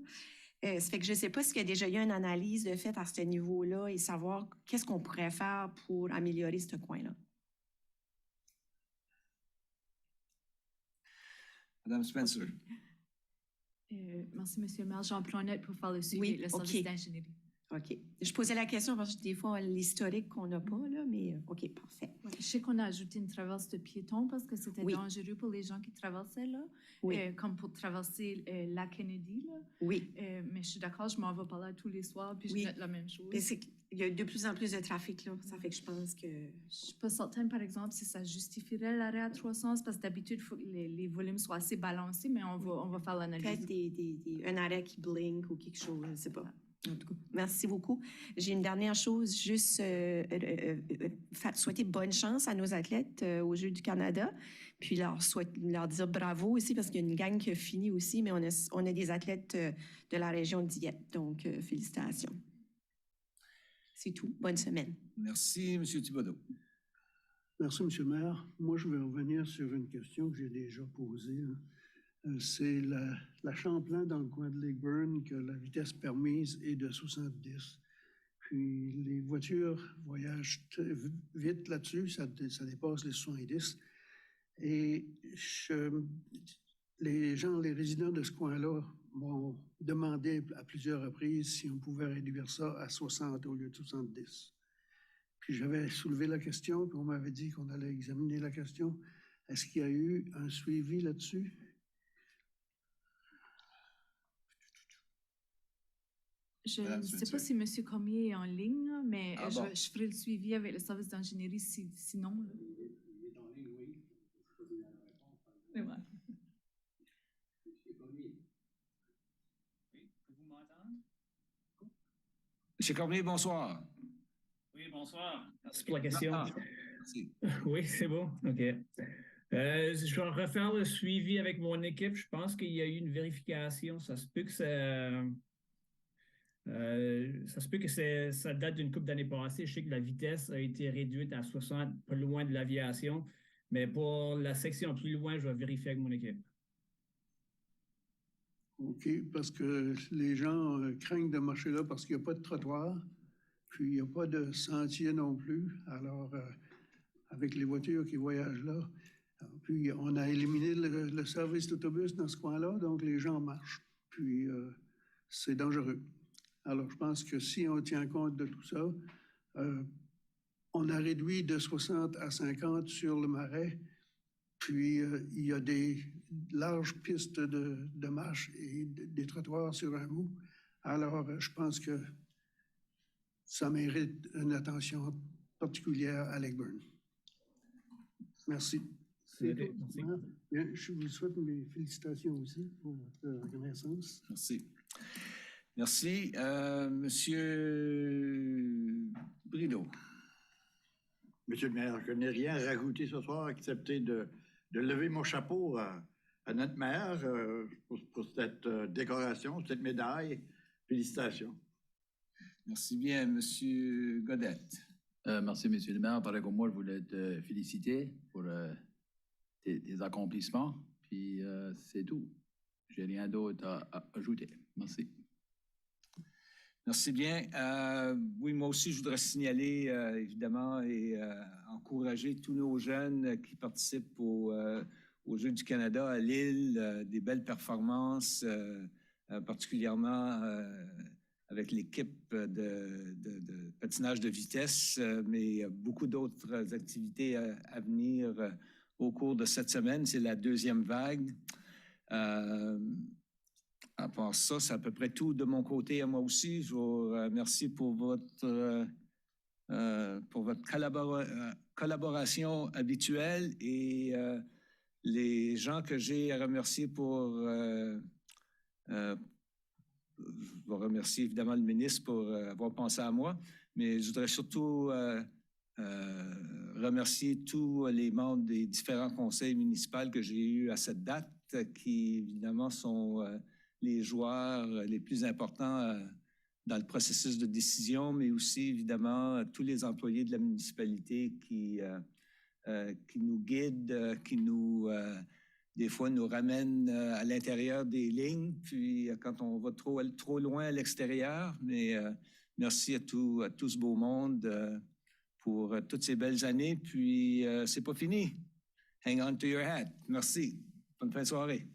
Speaker 6: Ça fait que je ne sais pas s'il y a déjà eu une analyse de fait à ce niveau-là et savoir qu'est-ce qu'on pourrait faire pour améliorer ce coin-là.
Speaker 1: Madame Spencer.
Speaker 20: Merci, Monsieur le maire. Jean Plonette pour faire le suivi, le service d'ingénierie.
Speaker 6: OK. Je posais la question parce que des fois, l'historique qu'on n'a pas, là, mais OK, parfait.
Speaker 20: Ouais, je sais qu'on a ajouté une traverse de piétons parce que c'était dangereux pour les gens qui traversaient, là. Comme pour traverser la Kennedy, là.
Speaker 6: Oui.
Speaker 20: Mais je suis d'accord, je m'en vais par là tous les soirs, puis je note la même chose.
Speaker 6: Il y a de plus en plus de trafic, là. Ça fait que je pense que...
Speaker 20: Je suis pas certaine, par exemple, si ça justifierait l'arrêt à 300, parce que d'habitude, il faut que les volumes soient assez balancés, mais on va faire l'analyse.
Speaker 6: Peut-être un arrêt qui blink ou quelque chose, je ne sais pas. En tout cas, merci beaucoup. J'ai une dernière chose, juste souhaiter bonne chance à nos athlètes aux Jeux du Canada, puis leur dire bravo aussi, parce qu'il y a une gang qui a fini aussi, mais on a des athlètes de la région de Dieppe, donc félicitations. C'est tout. Bonne semaine.
Speaker 1: Merci, M. Thibodeau.
Speaker 10: Merci, M. le maire. Moi, je vais revenir sur une question que j'ai déjà posée, hein. C'est la Champlain dans le coin de Lakeburn, que la vitesse permise est de 70. Puis les voitures voyagent vite là-dessus, ça dépasse les 70. Et les résidents de ce coin-là m'ont demandé à plusieurs reprises si on pouvait réduire ça à 60 au lieu de 70. Puis j'avais soulevé la question, puis on m'avait dit qu'on allait examiner la question. Est-ce qu'il y a eu un suivi là-dessus?
Speaker 20: Je ne sais pas si M. Cormier est en ligne, mais je ferai le suivi avec le service d'ingénierie sinon. Là.
Speaker 10: Il est en ligne, oui.
Speaker 20: C'est vrai.
Speaker 21: Vous m'entendez?
Speaker 1: M. Cormier, bonsoir.
Speaker 21: Oui, bonsoir. Merci pour la question.
Speaker 1: Merci.
Speaker 21: Oui, c'est bon. OK. Je vais refaire le suivi avec mon équipe. Je pense qu'il y a eu une vérification. Ça se peut que ça date d'une couple d'années passées. Je sais que la vitesse a été réduite à 60, pas loin de l'aviation. Mais pour la section plus loin, je vais vérifier avec mon équipe.
Speaker 10: OK, parce que les gens craignent de marcher là parce qu'il n'y a pas de trottoir, puis il n'y a pas de sentier non plus. Alors, avec les voitures qui voyagent là, puis on a éliminé le service d'autobus dans ce coin-là, donc les gens marchent. Puis c'est dangereux. Alors, je pense que si on tient compte de tout ça, on a réduit de 60 à 50 sur le marais, puis il y a des larges pistes de marche et des trottoirs sur un bout. Alors, je pense que ça mérite une attention particulière à Lakeburn. Merci.
Speaker 21: Merci.
Speaker 10: Bien, je vous souhaite mes félicitations aussi pour votre reconnaissance.
Speaker 1: Merci. Merci. Monsieur Brideau.
Speaker 18: Monsieur le maire, je n'ai rien rajouté ce soir, excepté de lever mon chapeau à notre maire pour cette décoration, cette médaille. Félicitations.
Speaker 1: Merci bien, Monsieur Godette.
Speaker 2: Merci, Monsieur le maire. Pareil comme moi, je voulais te féliciter pour tes accomplissements. Puis c'est tout. J'ai rien d'autre à ajouter. Merci.
Speaker 1: Merci bien. Oui, moi aussi, je voudrais signaler, évidemment, et encourager tous nos jeunes qui participent aux Jeux du Canada à Lille, des belles performances, particulièrement avec l'équipe de patinage de vitesse, mais beaucoup d'autres activités à venir au cours de cette semaine. C'est la deuxième vague. À part ça, c'est à peu près tout de mon côté à moi aussi. Je vous remercie pour votre collaboration habituelle et les gens que j'ai à remercier je vais remercier évidemment le ministre pour avoir pensé à moi, mais je voudrais surtout remercier tous les membres des différents conseils municipaux que j'ai eus à cette date, qui évidemment sont les joueurs les plus importants dans le processus de décision, mais aussi évidemment tous les employés de la municipalité qui nous guident, qui nous, des fois, nous ramènent à l'intérieur des lignes, puis quand on va trop loin à l'extérieur. Mais merci à tout ce beau monde pour toutes ces belles années. Puis c'est pas fini. Hang on to your hat. Merci. Bonne fin de soirée.